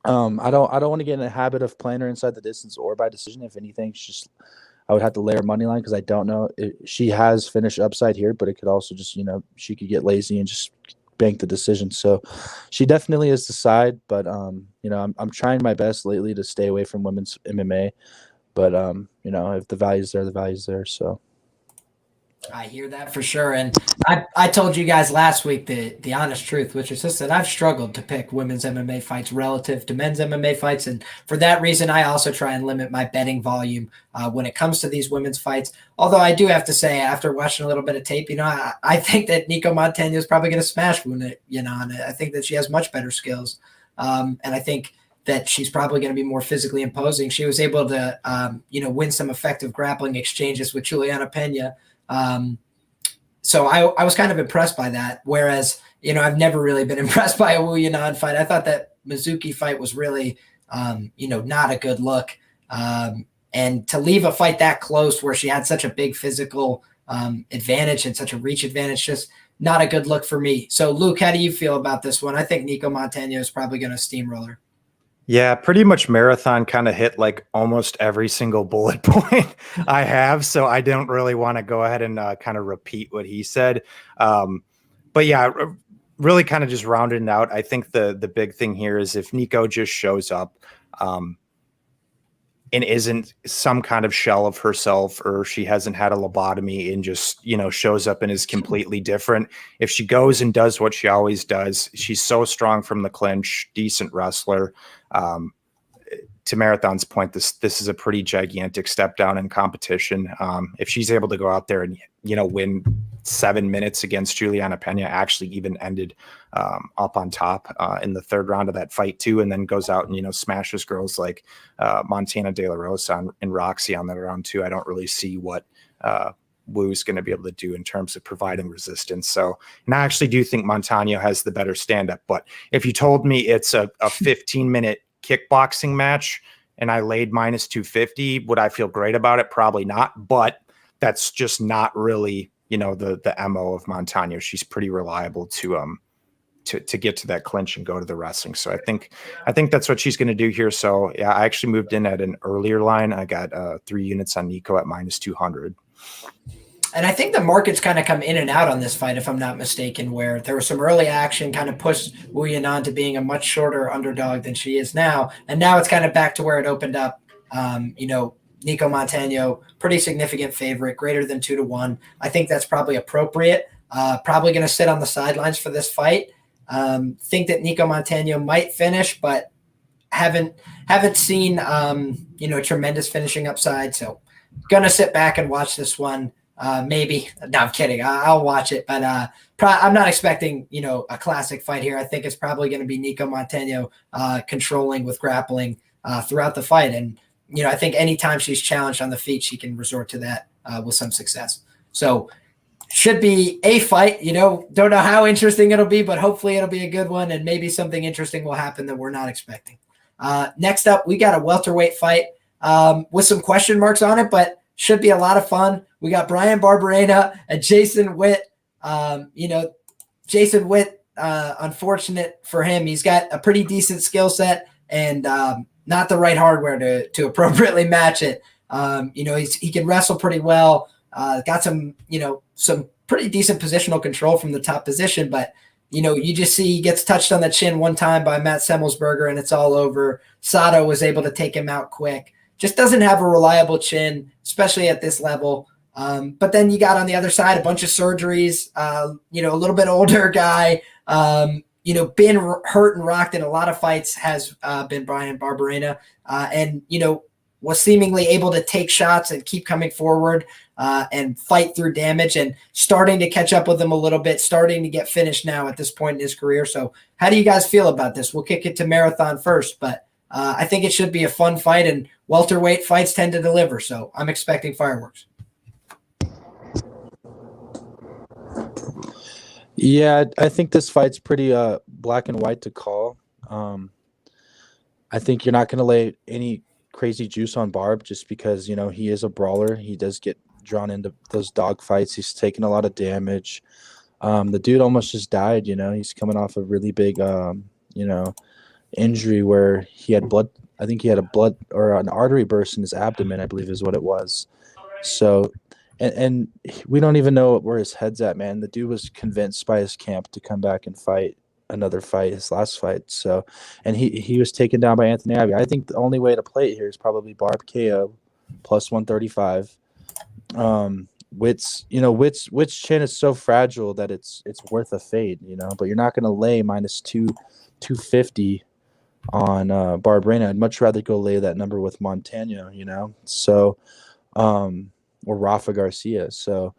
I don't want to get in a habit of playing her inside the distance or by decision. If anything, I would have to lay her money line because I don't know. She has finished upside here, but it could also just, she could get lazy and just bank the decision. So, she definitely is the side. But I'm trying my best lately to stay away from women's MMA. But if the value's there, the value's there. So. I hear that for sure. And I told you guys last week the honest truth, which is just that I've struggled to pick women's MMA fights relative to men's MMA fights. And for that reason, I also try and limit my betting volume when it comes to these women's fights. Although I do have to say, after watching a little bit of tape, I think that Nicco Montano is probably going to smash Witt, and I think that she has much better skills. And I think that she's probably going to be more physically imposing. She was able to, win some effective grappling exchanges with Juliana Pena. So I was kind of impressed by that. Whereas, I've never really been impressed by a Wu Yanan fight. I thought that Mizuki fight was really, not a good look. And to leave a fight that close where she had such a big physical advantage and such a reach advantage, just not a good look for me. So Luke, how do you feel about this one? I think Nicco Montano is probably going to steamroller. Yeah, pretty much Marathon kind of hit like almost every single bullet point I have. So I don't really want to go ahead and kind of repeat what he said. But yeah, really kind of just rounding it out. I think the big thing here is if Nicco just shows up and isn't some kind of shell of herself, or she hasn't had a lobotomy and just, shows up and is completely different. If she goes and does what she always does, she's so strong from the clinch, decent wrestler. To Marathon's point, this is a pretty gigantic step down in competition. If she's able to go out there and, win 7 minutes against Juliana Pena, actually even ended up on top in the third round of that fight too, and then goes out and, smashes girls like Montana De La Rosa and Roxy on that round too. I don't really see what Wu's going to be able to do in terms of providing resistance. So, and I actually do think Montano has the better stand-up. But if you told me it's a 15-minute kickboxing match and I laid minus 250, would I feel great about it? Probably not. But that's just not really, the MO of Montano. She's pretty reliable to get to that clinch and go to the wrestling. So I think that's what she's going to do here. So yeah, I actually moved in at an earlier line. I got 3 units on Nicco at minus 200. And I think the market's kind of come in and out on this fight, if I'm not mistaken, where there was some early action kind of pushed Yanan to being a much shorter underdog than she is now. And now it's kind of back to where it opened up. Nicco Montano, pretty significant favorite, greater than 2-1. I think that's probably appropriate. Probably going to sit on the sidelines for this fight. Think that Nicco Montano might finish, but haven't seen tremendous finishing upside. So gonna sit back and watch this one. Maybe. No, I'm kidding. I'll watch it, but I'm not expecting a classic fight here. I think it's probably going to be Nicco Montano controlling with grappling throughout the fight, and I think anytime she's challenged on the feet, she can resort to that with some success. So. Should be a fight, don't know how interesting it'll be, but hopefully it'll be a good one, and maybe something interesting will happen that we're not expecting. Next up, we got a welterweight fight with some question marks on it, but should be a lot of fun. We got Bryan Barberena and Jason Witt. Jason Witt, unfortunate for him, he's got a pretty decent skill set and not the right hardware to appropriately match it. He can wrestle pretty well. Got some pretty decent positional control from the top position, but you just see he gets touched on the chin one time by Matt Semmelsberger and it's all over. Sato was able to take him out quick. Just doesn't have a reliable chin, especially at this level. But then you got on the other side a bunch of surgeries, a little bit older guy, been hurt and rocked in a lot of fights has been Bryan Barberena, and was seemingly able to take shots and keep coming forward and fight through damage and starting to catch up with him a little bit, starting to get finished now at this point in his career. So how do you guys feel about this? We'll kick it to Marathon first, but I think it should be a fun fight, and welterweight fights tend to deliver. So I'm expecting fireworks. Yeah, I think this fight's pretty black and white to call. I think you're not going to lay any crazy juice on Barb just because, he is a brawler. He does get drawn into those dog fights. He's taken a lot of damage. The dude almost just died, he's coming off a really big, injury where he had blood. I think he had a blood or an artery burst in his abdomen, I believe is what it was. So, and we don't even know where his head's at, man. The dude was convinced by his camp to come back and fight another fight, his last fight. So, and he was taken down by Anthony Abbey. I think the only way to play it here is probably Barb KO plus 135. Witt's chin is so fragile that it's worth a fade, but you're not going to lay minus 250 on Barberena. I'd much rather go lay that number with Montano, so or Rafa Garcia. So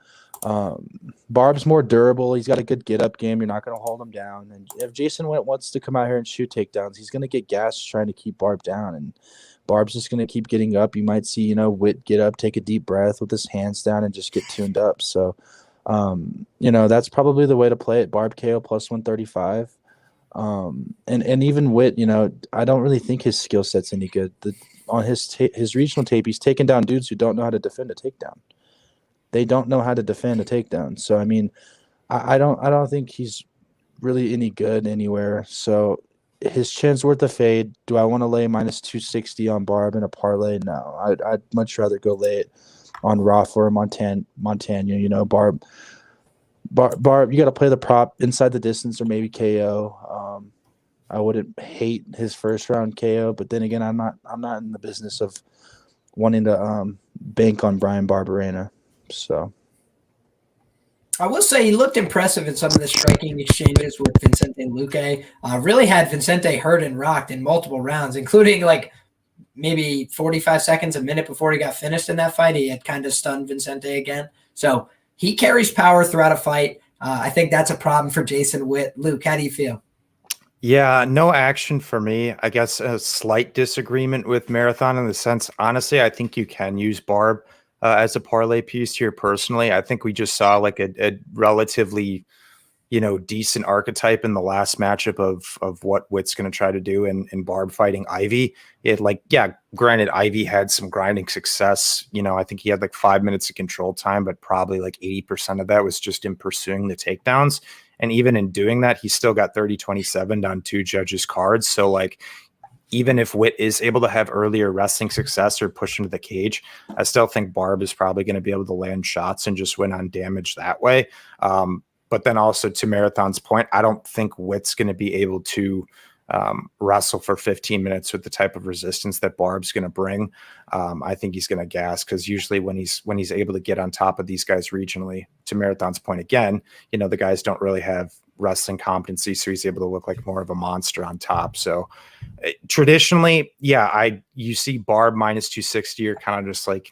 Barb's more durable. He's got a good get up game. You're not going to hold him down. And if Jason Witt wants to come out here and shoot takedowns, he's going to get gassed trying to keep Barb down. And Barb's just going to keep getting up. You might see, Witt get up, take a deep breath with his hands down and just get tuned up. So, that's probably the way to play it. Barb KO plus 135. And even Witt, I don't really think his skill set's any good. On his regional tape, he's taken down dudes who don't know how to defend a takedown. They don't know how to defend a takedown. So I mean, I don't think he's really any good anywhere. So his chin's worth a fade. Do I want to lay minus 260 on Barb in a parlay? No, I'd much rather go lay it on Rafa or Montano. Barb, you got to play the prop inside the distance or maybe KO. I wouldn't hate his first round KO, but then again, I'm not in the business of wanting to bank on Bryan Barberena. So I will say he looked impressive in some of the striking exchanges with Vicente Luque. Really had Vicente hurt and rocked in multiple rounds, including like maybe 45 seconds, a minute before he got finished in that fight. He had kind of stunned Vicente again. So he carries power throughout a fight. I think that's a problem for Jason Witt. Luke, how do you feel? Yeah, no action for me. I guess a slight disagreement with Marathon in the sense, honestly, I think you can use Barb. as a parlay piece here personally. I think we just saw like a relatively, decent archetype in the last matchup of what Witt's going to try to do in Barb fighting Ivy. Granted, Ivy had some grinding success. I think he had like 5 minutes of control time, but probably like 80% of that was just in pursuing the takedowns. And even in doing that, he still got 30-27 on 2 judges' cards. So like, even if Witt is able to have earlier wrestling success or push into the cage, I still think Barb is probably going to be able to land shots and just win on damage that way. But then also to Marathon's point, I don't think Witt's going to be able to wrestle for 15 minutes with the type of resistance that Barb's going to bring. I think he's going to gas, because usually when he's able to get on top of these guys regionally, to Marathon's point again, the guys don't really have wrestling competency, so he's able to look like more of a monster on top. So traditionally, you see Barb minus 260, you're kind of just like,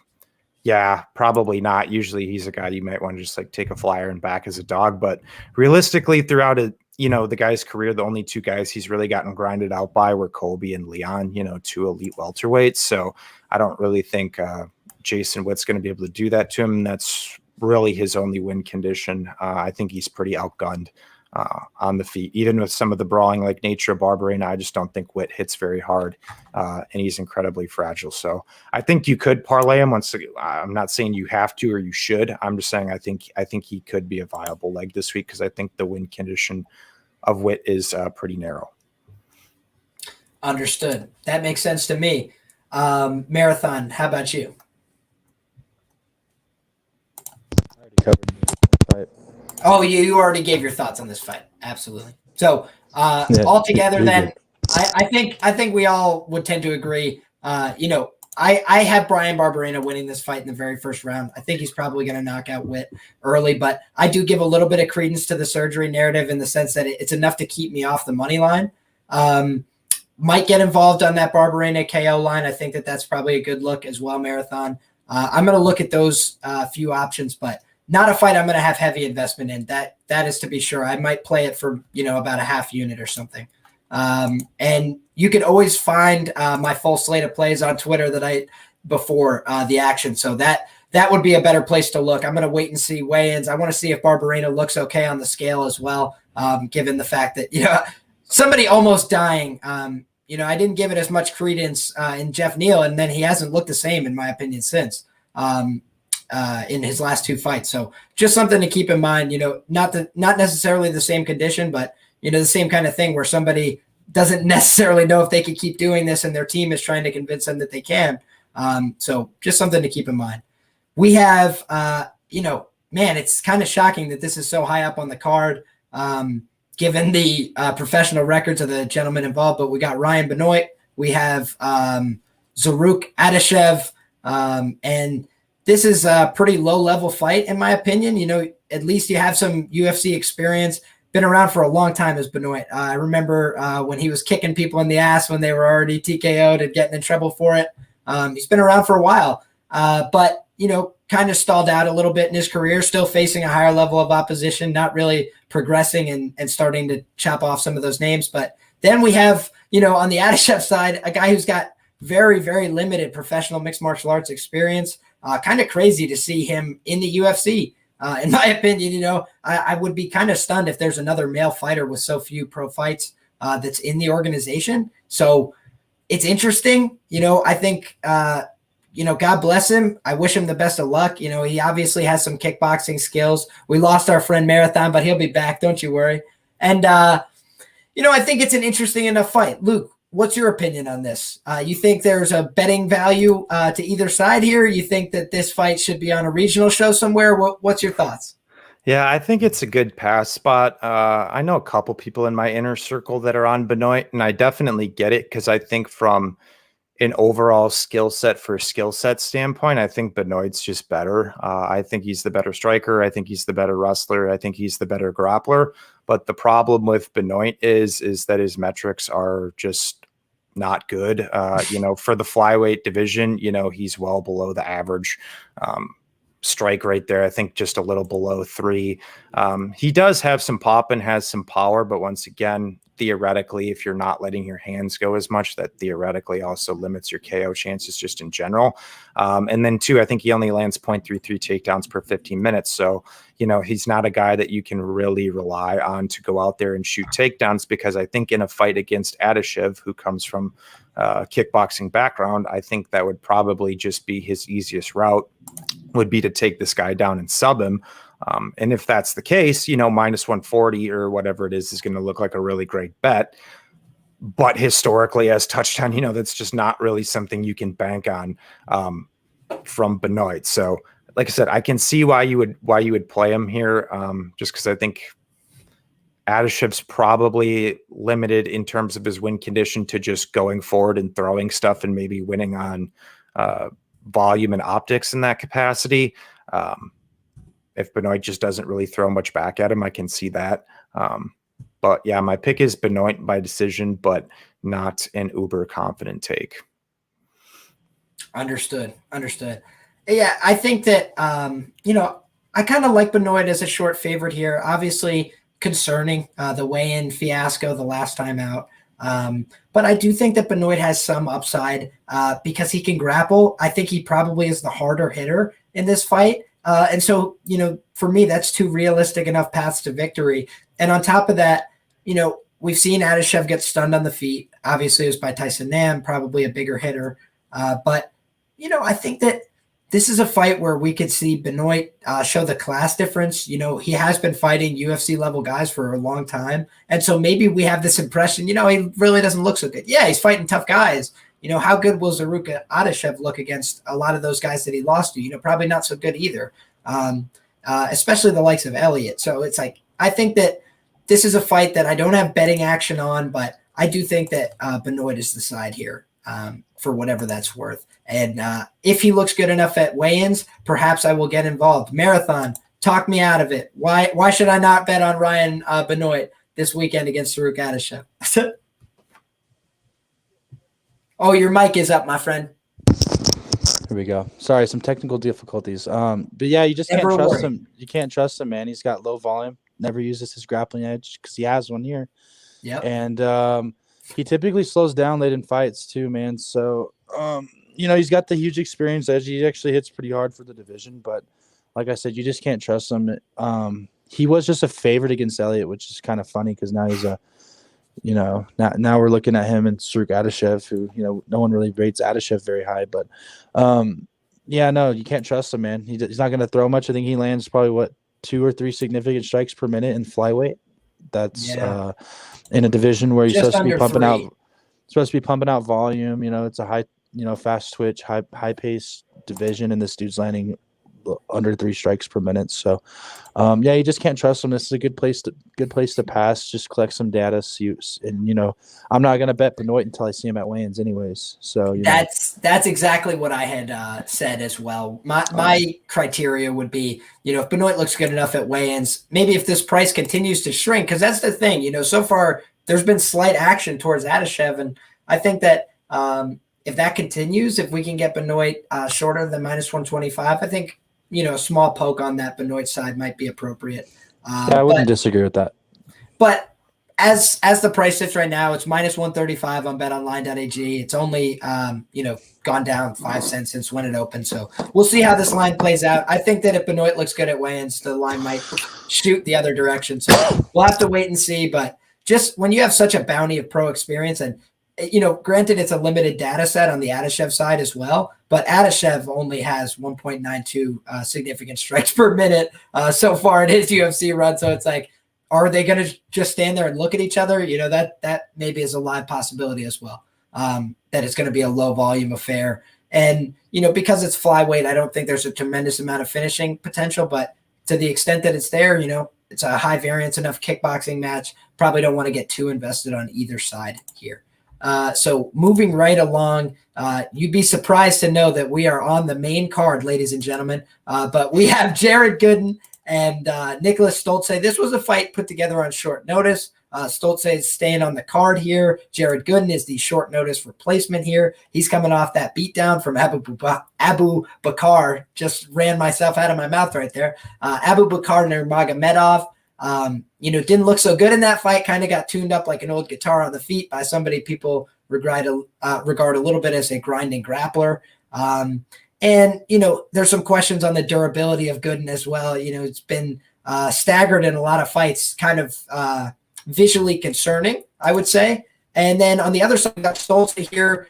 yeah, probably not. Usually he's a guy you might want to just like take a flyer and back as a dog. But realistically, throughout the guy's career, the only 2 guys he's really gotten grinded out by were Colby and Leon, 2 elite welterweights. So I don't really think Jason Witt's going to be able to do that to him. That's really his only win condition. I think he's pretty outgunned on the feet, even with some of the brawling like nature of Barberena. I just don't think Witt hits very hard, and he's incredibly fragile. So I think you could parlay him. I'm not saying you have to or you should. I'm just saying I think he could be a viable leg this week, because I think the win condition of Witt is pretty narrow. Understood. That makes sense to me. Marathon, how about you? I already covered the fight. Oh, you already gave your thoughts on this fight. Absolutely. So altogether, then I think we all would tend to agree. I have Bryan Barberena winning this fight in the very first round. I think he's probably going to knock out Witt early, but I do give a little bit of credence to the surgery narrative in the sense that it's enough to keep me off the money line. Might get involved on that Barberena KO line. I think that's probably a good look as well, Marathon. I'm going to look at those few options, but not a fight I'm going to have heavy investment in. That is to be sure. I might play it for, about a half unit or something. And you can always find my full slate of plays on Twitter before the action. So that would be a better place to look. I'm going to wait and see weigh-ins. I want to see if Barberena looks okay on the scale as well, given the fact that, somebody almost dying. I didn't give it as much credence in Jeff Neal, and then he hasn't looked the same, in my opinion, since. In his last 2 fights. So just something to keep in mind, not necessarily the same condition, but, the same kind of thing where somebody doesn't necessarily know if they could keep doing this and their team is trying to convince them that they can. So just something to keep in mind. We have, it's kind of shocking that this is so high up on the card, given the professional records of the gentlemen involved, but we got Ryan Benoit, we have Zarrukh Adashev, and this is a pretty low-level fight, in my opinion. At least you have some UFC experience. Been around for a long time as Benoit. I remember when he was kicking people in the ass when they were already TKO'd and getting in trouble for it. He's been around for a while, but, kind of stalled out a little bit in his career, still facing a higher level of opposition, not really progressing and starting to chop off some of those names. But then we have, on the Adashev side, a guy who's got very, very limited professional mixed martial arts experience. Kind of crazy to see him in the UFC. In my opinion, I would be kind of stunned if there's another male fighter with so few pro fights that's in the organization. So it's interesting. I think, God bless him. I wish him the best of luck. He obviously has some kickboxing skills. We lost our friend Marathon, but he'll be back. Don't you worry. And, I think it's an interesting enough fight. Luke, what's your opinion on this? You think there's a betting value to either side here? You think that this fight should be on a regional show somewhere? What's your thoughts? Yeah, I think it's a good pass spot. I know a couple people in my inner circle that are on Benoit, and I definitely get it, because I think from an overall skill set standpoint, I think Benoit's just better. I think he's the better striker. I think he's the better wrestler. I think he's the better grappler. But the problem with Benoit is that his metrics are just not good. For the flyweight division, he's well below the average. strike rate there. I think just a little below 3. He does have some pop and has some power, but once again, theoretically, if you're not letting your hands go as much, that theoretically also limits your KO chances just in general. And then 2, I think he only lands 0.33 takedowns per 15 minutes. So, he's not a guy that you can really rely on to go out there and shoot takedowns, because I think in a fight against Adashev, who comes from kickboxing background, I think that would probably just be his easiest route, would be to take this guy down and sub him. And if that's the case, minus 140 or whatever it is going to look like a really great bet. But historically, as touched on, that's just not really something you can bank on from Benoit. So, like I said, I can see why you would play him here, just because I think Adashev's probably limited in terms of his win condition to just going forward and throwing stuff and maybe winning on volume and optics in that capacity. If Benoit just doesn't really throw much back at him, I can see that. But yeah, my pick is Benoit by decision, but not an uber confident take. Understood. Yeah, I think that, I kind of like Benoit as a short favorite here. Obviously concerning the weigh-in fiasco the last time out. But I do think that Benoit has some upside because he can grapple. I think he probably is the harder hitter in this fight. And so, for me, that's 2 realistic enough paths to victory. And on top of that, we've seen Adashev get stunned on the feet. Obviously, it was by Tyson Nam, probably a bigger hitter. But I think that this is a fight where we could see Benoit show the class difference. He has been fighting UFC level guys for a long time. And so maybe we have this impression, he really doesn't look so good. Yeah, he's fighting tough guys. How good will Zarrukh Adashev look against a lot of those guys that he lost to? Probably not so good either, especially the likes of Elliott. So it's like, I think that this is a fight that I don't have betting action on, but I do think that Benoit is the side here for whatever that's worth. And if he looks good enough at weigh-ins, perhaps I will get involved. Marathon, talk me out of it. Why should I not bet on Ryan Benoit this weekend against Zarrukh Adashev? Oh, your mic is up, my friend. Here we go. Sorry, some technical difficulties. But yeah, you just can't trust him. You can't trust him, man. He's got low volume. Never uses his grappling edge because he has one here. Yeah. And he typically slows down late in fights too, man. So, he's got the huge experience edge. He actually hits pretty hard for the division. But like I said, you just can't trust him. He was just a favorite against Elliott, which is kind of funny because now he's now we're looking at him and Zarrukh Adashev, who, no one really rates Adashev very high. But, no, you can't trust him, man. He's not going to throw much. I think he lands probably, 2 or 3 significant strikes per minute in flyweight. That's in a division where you're supposed to be pumping out volume. It's a high, fast twitch, high pace division, and this dude's landing under 3 strikes per minute. So, you just can't trust him. This is a good place to pass. Just collect some data, and I'm not gonna bet Benoit until I see him at weigh-ins, anyways. So that's exactly what I had said as well. My criteria would be, if Benoit looks good enough at weigh-ins, maybe if this price continues to shrink, because that's the thing. So far there's been slight action towards Adashev, and I think that if that continues, if we can get Benoit shorter than minus 125, I think. A small poke on that Benoit side might be appropriate. I wouldn't disagree with that. But as the price sits right now, it's minus 135 on betonline.ag. It's only gone down 5 cents since when it opened. So we'll see how this line plays out. I think that if Benoit looks good at weigh-ins, the line might shoot the other direction. So we'll have to wait and see. But just when you have such a bounty of pro experience, and granted it's a limited data set on the Adashev side as well, but Adashev only has 1.92 significant strikes per minute so far in his UFC run. So it's like, are they going to just stand there and look at each other? That maybe is a live possibility as well, that it's going to be a low volume affair. And, because it's flyweight, I don't think there's a tremendous amount of finishing potential, but to the extent that it's there, it's a high variance enough kickboxing match. Probably don't want to get too invested on either side here. So moving right along, you'd be surprised to know that we are on the main card, ladies and gentlemen. But we have Jared Gooden and Nicholas Stoltze. This was a fight put together on short notice. Stolze is staying on the card here. Jared Gooden is the short notice replacement here. He's coming off that beatdown from Abu Bakar. Just ran myself out of my mouth right there. Abu Bakar Nurmagomedov. Didn't look so good in that fight. Kind of got tuned up like an old guitar on the feet by somebody people regard a little bit as a grinding grappler. There's some questions on the durability of Gooden as well. It's been staggered in a lot of fights, kind of visually concerning, I would say. And then on the other side, we got Stolze here,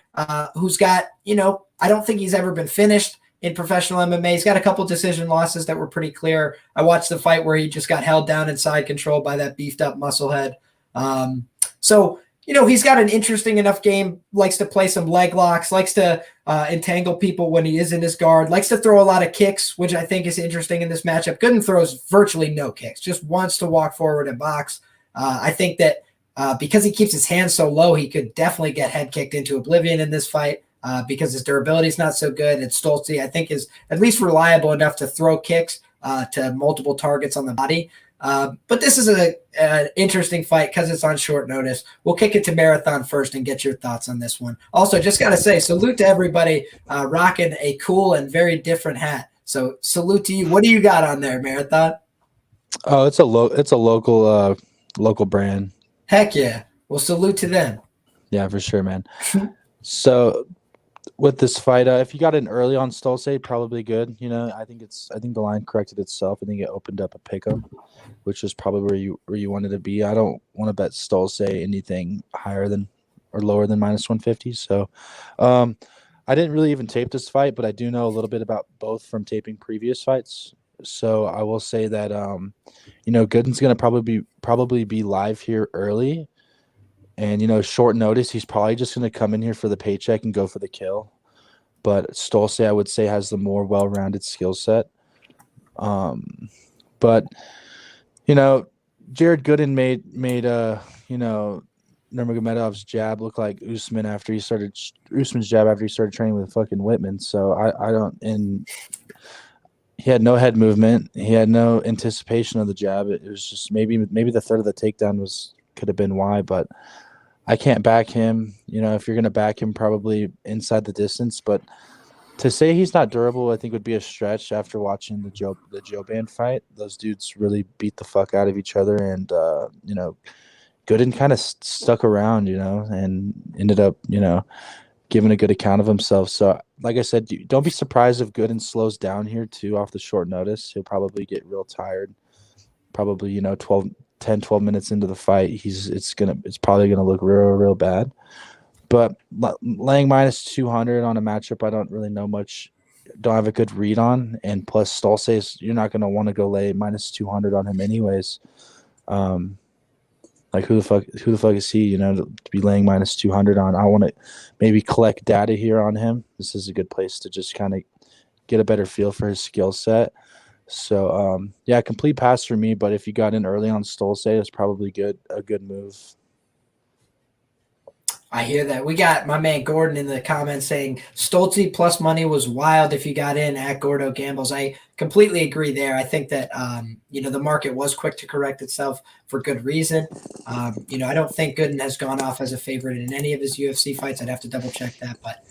who's got, I don't think he's ever been finished in professional MMA. He's got a couple decision losses that were pretty clear. I watched the fight where he just got held down and side controlled by that beefed up musclehead. He's got an interesting enough game, likes to play some leg locks, likes to entangle people when he is in his guard, likes to throw a lot of kicks, which I think is interesting in this matchup. Gooden throws virtually no kicks, just wants to walk forward and box. I think that because he keeps his hands so low, he could definitely get head kicked into oblivion in this fight. Because his durability is not so good. And Stolze, I think, is at least reliable enough to throw kicks to multiple targets on the body. But this is an interesting fight because it's on short notice. We'll kick it to Marathon first and get your thoughts on this one. Also, just got to say, salute to everybody rocking a cool and very different hat. So salute to you. What do you got on there, Marathon? Oh, it's a local brand. Heck yeah. Well, salute to them. Yeah, for sure, man. So with this fight, if you got in early on Stolze, probably good. I think the line corrected itself. I think it opened up a pick'em, which is probably where you wanted to be. I don't want to bet Stolze anything higher than or lower than -150. So I didn't really even tape this fight, but I do know a little bit about both from taping previous fights. So I will say that Gooden's gonna probably be live here early. And, short notice, he's probably just going to come in here for the paycheck and go for the kill. But Stolze, I would say, has the more well-rounded skill set. But Jared Gooden made Nurmagomedov's jab look like Usman's jab after he started training with fucking Whitman. So I don't – and he had no head movement. He had no anticipation of the jab. It was just maybe the third of the takedown could have been why, but – I can't back him. If you're going to back him, probably inside the distance. But to say he's not durable, I think would be a stretch after watching the Joe Band fight. Those dudes really beat the fuck out of each other. And, Gooden kind of stuck around, and ended up, giving a good account of himself. So, like I said, don't be surprised if Gooden slows down here, too, off the short notice. He'll probably get real tired. Probably, 10-12 minutes into the fight, it's probably gonna look real bad. But laying -200 on a matchup I don't really know much, don't have a good read on, and plus Stolze, you're not gonna want to go lay -200 on him anyways. Like who the fuck is he? To be laying -200 on. I want to maybe collect data here on him. This is a good place to just kind of get a better feel for his skill set. So, complete pass for me. But if you got in early on Stolze, it's probably a good move. I hear that. We got my man Gordon in the comments saying Stolze plus money was wild if you got in at Gordo Gambles. I completely agree there. I think that, the market was quick to correct itself for good reason. I don't think Gooden has gone off as a favorite in any of his UFC fights. I'd have to double check that, but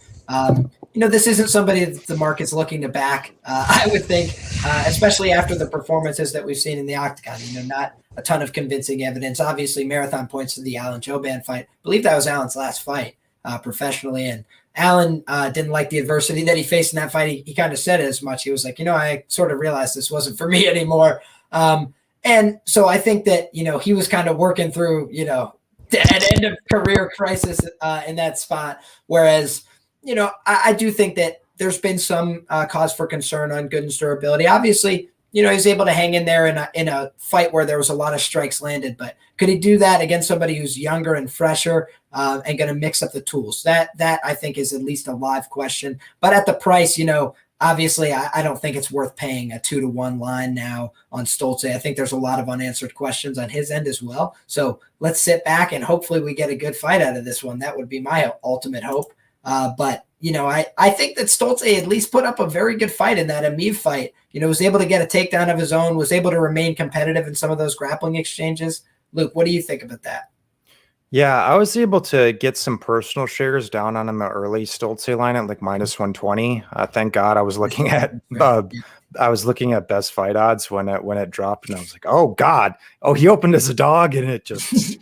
this isn't somebody that the market's looking to back, I would think, especially after the performances that we've seen in the octagon. Not a ton of convincing evidence. Obviously, Marathon points to the Allen Joban fight. I believe that was Allen's last fight professionally, and Allen didn't like the adversity that he faced in that fight. He kind of said as much. He was like, I sort of realized this wasn't for me anymore. And so I think that, he was kind of working through, an end of career crisis in that spot, whereas – I do think that there's been some cause for concern on Gooden's durability. Obviously, he was able to hang in there in a fight where there was a lot of strikes landed, but could he do that against somebody who's younger and fresher and going to mix up the tools? That I think is at least a live question. But at the price, obviously I don't think it's worth paying a 2-to-1 line now on Stolze. I think there's a lot of unanswered questions on his end as well. So let's sit back and hopefully we get a good fight out of this one. That would be my ultimate hope. But I think that Stolze at least put up a very good fight in that Ameev fight. Was able to get a takedown of his own, was able to remain competitive in some of those grappling exchanges. Luke, what do you think about that? Yeah, I was able to get some personal shares down on him early Stoltze line at like -120. Thank God I was looking at best fight odds when it dropped, and I was like, oh God, oh, he opened as a dog, and it just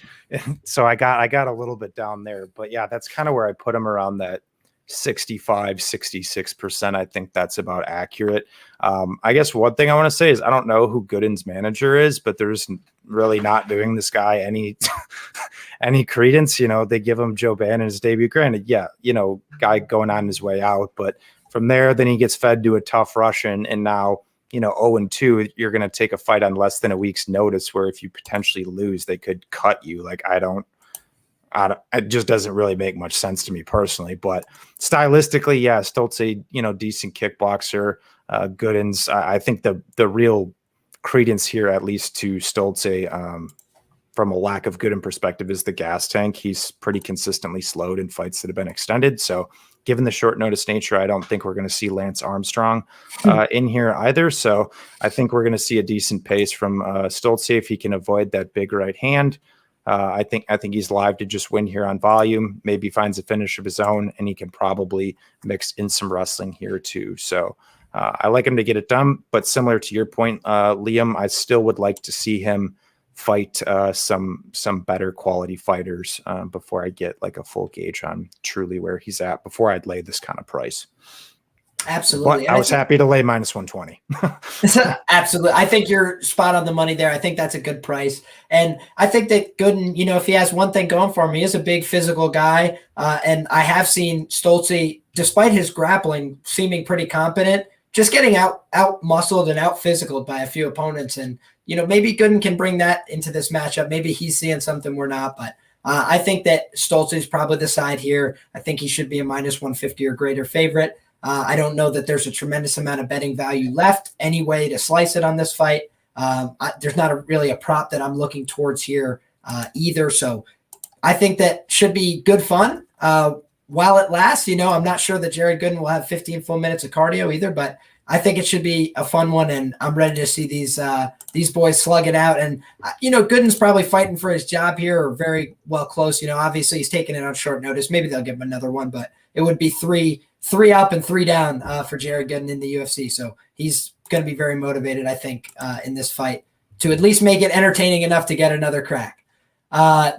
so I got a little bit down there. But yeah, that's kind of where I put him, around that 65-66%. I think that's about accurate. I guess one thing I want to say is I don't know who Gooden's manager is, but there's really not doing this guy any any credence. They give him Joe Bannon's debut. Granted, yeah, guy going on his way out, but from there, then he gets fed to a tough Russian, and now 0-2, you're going to take a fight on less than a week's notice, where if you potentially lose, they could cut you. Like, it just doesn't really make much sense to me personally. But stylistically, yeah, Stoltze, decent kickboxer. Gooden's, I think the real credence here, at least to Stoltze, from a lack of Gooden perspective, is the gas tank. He's pretty consistently slowed in fights that have been extended. So given the short notice nature, I don't think we're going to see Lance Armstrong in here either. So I think we're going to see a decent pace from Stoltze if he can avoid that big right hand. I think he's live to just win here on volume, maybe finds a finish of his own, and he can probably mix in some wrestling here too. So I like him to get it done, but similar to your point, Liam, I still would like to see him fight some better quality fighters before I get like a full gauge on truly where he's at, before I'd lay this kind of price. Absolutely. But I was happy to lay -120. Absolutely. I think you're spot on the money there. I think that's a good price. And I think that Gooden, if he has one thing going for him, he is a big physical guy. And I have seen Stoltze, despite his grappling, seeming pretty competent, just getting out muscled and out physicaled by a few opponents. And, maybe Gooden can bring that into this matchup. Maybe he's seeing something we're not, but I think that Stoltze is probably the side here. I think he should be a -150 or greater favorite. I don't know that there's a tremendous amount of betting value left anyway to slice it on this fight. There's not really a prop that I'm looking towards here either. So I think that should be good fun while it lasts. I'm not sure that Jared Gooden will have 15 full minutes of cardio either, but I think it should be a fun one, and I'm ready to see these boys slug it out. And Gooden's probably fighting for his job here, or very well close. Obviously he's taking it on short notice. Maybe they'll give him another one, but it would be three up and 3 down for Jared Gooden in the UFC. So he's going to be very motivated, I think, in this fight to at least make it entertaining enough to get another crack.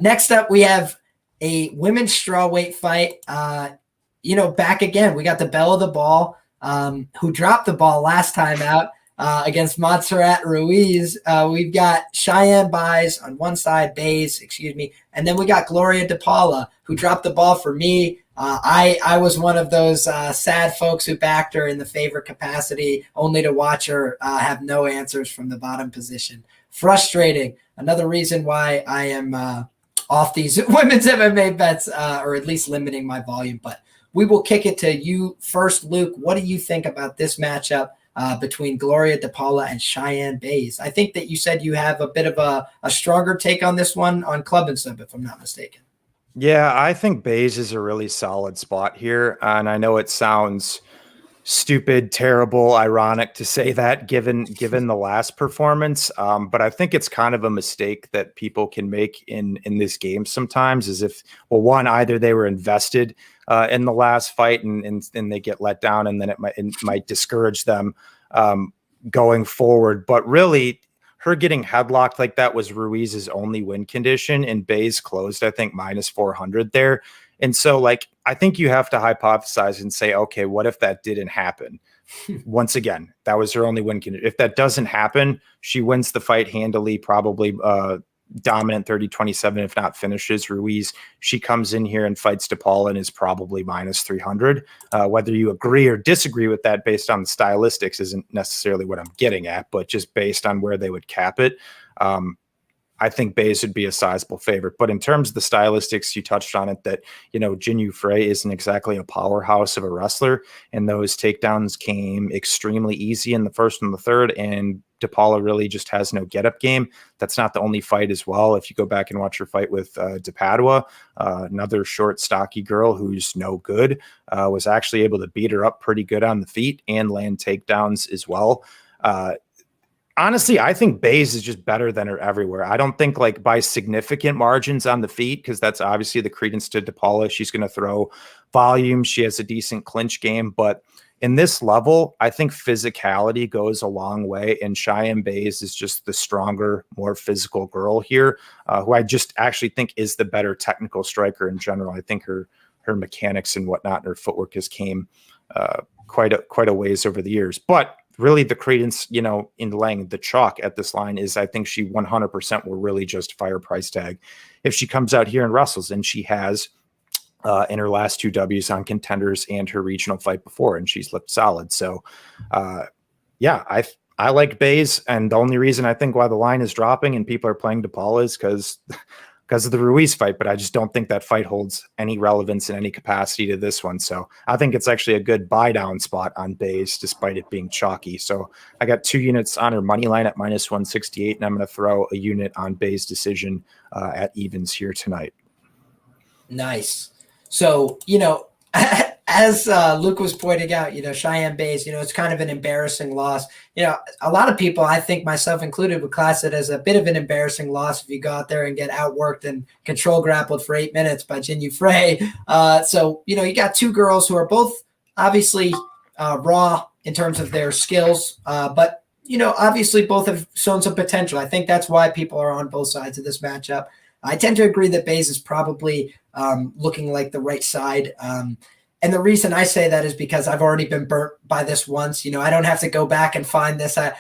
Next up, we have a women's strawweight fight. Back again, we got the belle of the ball, who dropped the ball last time out against Montserrat Ruiz. We've got Cheyenne Bays on one side, and then we got Gloria DePaula, who dropped the ball for me. I was one of those sad folks who backed her in the favorite capacity, only to watch her have no answers from the bottom position. Frustrating. Another reason why I am off these women's MMA bets, or at least limiting my volume. But we will kick it to you first, Luke. What do you think about this matchup between Gloria DePaula and Cheyenne Bays? I think that you said you have a bit of a stronger take on this one on Club and Sub, if I'm not mistaken. Yeah, I think Bays is a really solid spot here. And I know it sounds stupid, terrible, ironic to say that given the last performance. But I think it's kind of a mistake that people can make in this game sometimes, is if, well, one, either they were invested in the last fight and they get let down, and then it might discourage them going forward. But really, her getting headlocked like that was Ruiz's only win condition, and Bays closed, I think, -400 there. And so, I think you have to hypothesize and say, okay, what if that didn't happen? Once again, that was her only win condition. If that doesn't happen, she wins the fight handily, probably dominant 30-27, if not finishes Ruiz. She comes in here and fights DePaula and is probably -300. Whether you agree or disagree with that based on the stylistics isn't necessarily what I'm getting at, but just based on where they would cap it, I think Bays would be a sizable favorite. But in terms of the stylistics, you touched on it, that, Jinh Frey isn't exactly a powerhouse of a wrestler, and those takedowns came extremely easy in the first and the third, and DePaula really just has no get-up game. That's not the only fight as well. If you go back and watch her fight with DePadua, another short, stocky girl who's no good, was actually able to beat her up pretty good on the feet and land takedowns as well. Honestly, I think Baze is just better than her everywhere. I don't think like by significant margins on the feet, because that's obviously the credence to DePaula. She's going to throw volume. She has a decent clinch game, but in this level, I think physicality goes a long way. And Cheyenne Baze is just the stronger, more physical girl here, who I just actually think is the better technical striker in general. I think her mechanics and whatnot, and her footwork has came quite a ways over the years, but really the credence, in laying the chalk at this line is I think she 100% will really justify her price tag if she comes out here and wrestles, and she has in her last 2 W's on Contenders and her regional fight before, and she's looked solid. So yeah, I like Baze, and the only reason I think why the line is dropping and people are playing DePaula is because of the Ruiz fight, but I just don't think that fight holds any relevance in any capacity to this one. So I think it's actually a good buy down spot on Baze, despite it being chalky. So I got 2 units on her money line at -168, and I'm going to throw a unit on Baze decision at evens here tonight. Nice. So, as Luke was pointing out, Cheyenne Baze, it's kind of an embarrassing loss. A lot of people, I think myself included, would class it as a bit of an embarrassing loss if you go out there and get outworked and control grappled for 8 minutes by Jinh Frey. So, you got 2 girls who are both obviously raw in terms of their skills, but, obviously both have shown some potential. I think that's why people are on both sides of this matchup. I tend to agree that Baze is probably looking like the right side. And the reason I say that is because I've already been burnt by this once. I don't have to go back and find this. I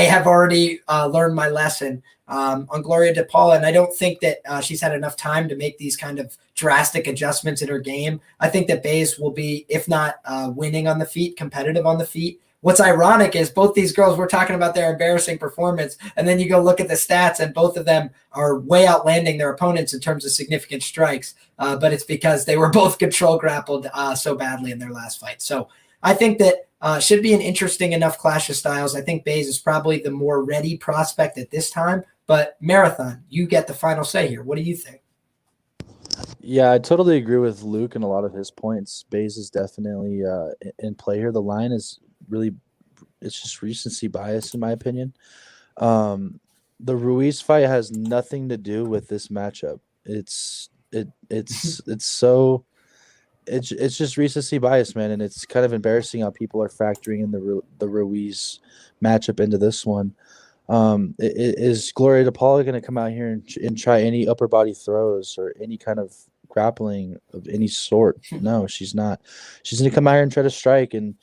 have already learned my lesson on Gloria DePaula, and I don't think that she's had enough time to make these kind of drastic adjustments in her game. I think that Baze will be, if not winning on the feet, competitive on the feet. What's ironic is both these girls, we're talking about their embarrassing performance, and then you go look at the stats, and both of them are way outlanding their opponents in terms of significant strikes. But it's because they were both control grappled so badly in their last fight. So I think that should be an interesting enough clash of styles. I think Baze is probably the more ready prospect at this time. But Marathon, you get the final say here. What do you think? Yeah, I totally agree with Luke and a lot of his points. Baze is definitely in play here. The line is really, it's just recency bias in my opinion. The Ruiz fight has nothing to do with this matchup. It's just recency bias, man, and it's kind of embarrassing how people are factoring in the Ruiz matchup into this one. Is Gloria DePaula going to come out here and try any upper body throws or any kind of grappling of any sort? No, she's not. She's going to come out here and try to strike, and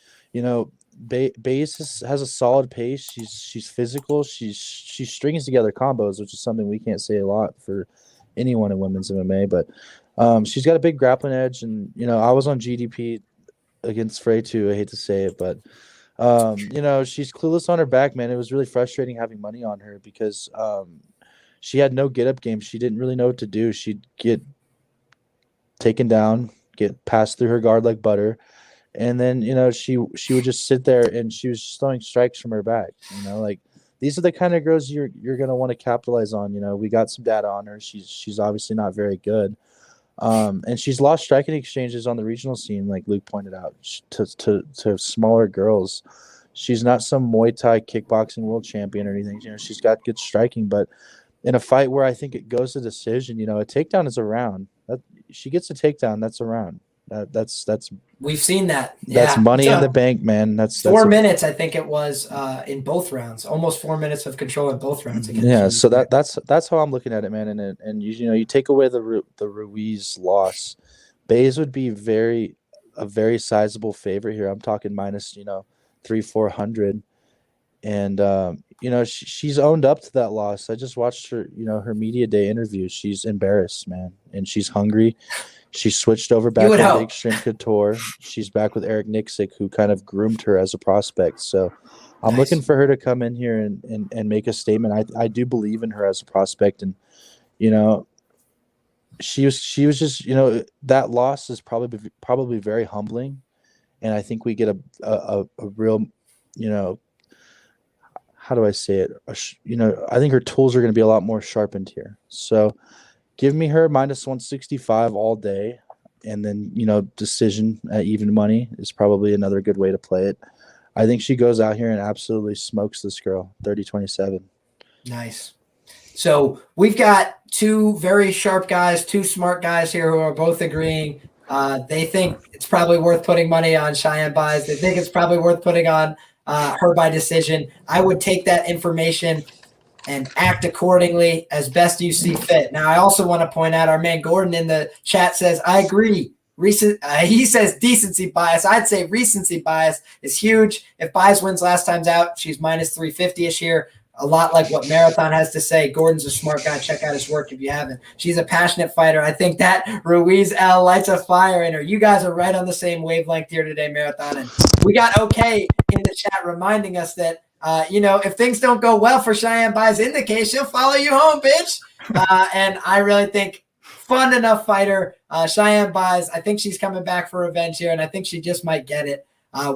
Baze has a solid pace. She's physical. She strings together combos, which is something we can't say a lot for anyone in women's MMA. But she's got a big grappling edge, and I was on GDP against Frey too. I hate to say it, but she's clueless on her back, man. It was really frustrating having money on her because she had no get up game. She didn't really know what to do. She'd get taken down, get passed through her guard like butter. And then, she would just sit there and she was just throwing strikes from her back. Like these are the kind of girls you're going to want to capitalize on. We got some data on her. She's obviously not very good. And she's lost striking exchanges on the regional scene, like Luke pointed out, to smaller girls. She's not some Muay Thai kickboxing world champion or anything. She's got good striking, but in a fight where I think it goes to decision, a takedown is a round. She gets a takedown, that's a round. That's we've seen that. That's money in the bank, man. That's 4 minutes, I think it was in both rounds. Almost 4 minutes of control in both rounds. Yeah, so that's how I'm looking at it, man. And you take away the Ruiz loss, Baze would be a very sizable favorite here. I'm talking minus 300-400, and she's owned up to that loss. I just watched her her media day interview. She's embarrassed, man, and she's hungry. She switched over back to Big Extreme Couture. She's back with Eric Nicksick, who kind of groomed her as a prospect. So I'm looking for her to come in here and make a statement. I do believe in her as a prospect. And, she was just, that loss is probably very humbling. And I think we get a real, how do I say it? I think her tools are going to be a lot more sharpened here. So give me her minus 165 all day, and then decision at even money is probably another good way to play it. I think she goes out here and absolutely smokes this girl, 30-27. Nice. So we've got two very sharp guys, two smart guys here who are both agreeing. They think it's probably worth putting money on Cheyenne buys. They think it's probably worth putting on her by decision. I would take that information and act accordingly as best you see fit. Now, I also want to point out our man Gordon in the chat says, I agree. He says decency bias. I'd say recency bias is huge. If Bias wins last time's out, she's minus 350-ish here. A lot like what Marathon has to say. Gordon's a smart guy. Check out his work if you haven't. She's a passionate fighter. I think that Ruiz L lights a fire in her. You guys are right on the same wavelength here today, Marathon. And we got okay in the chat reminding us that, if things don't go well for Cheyenne Buys in the case, she'll follow you home, bitch. And I really think fun enough fighter. Cheyenne Buys, I think she's coming back for revenge here, and I think she just might get it.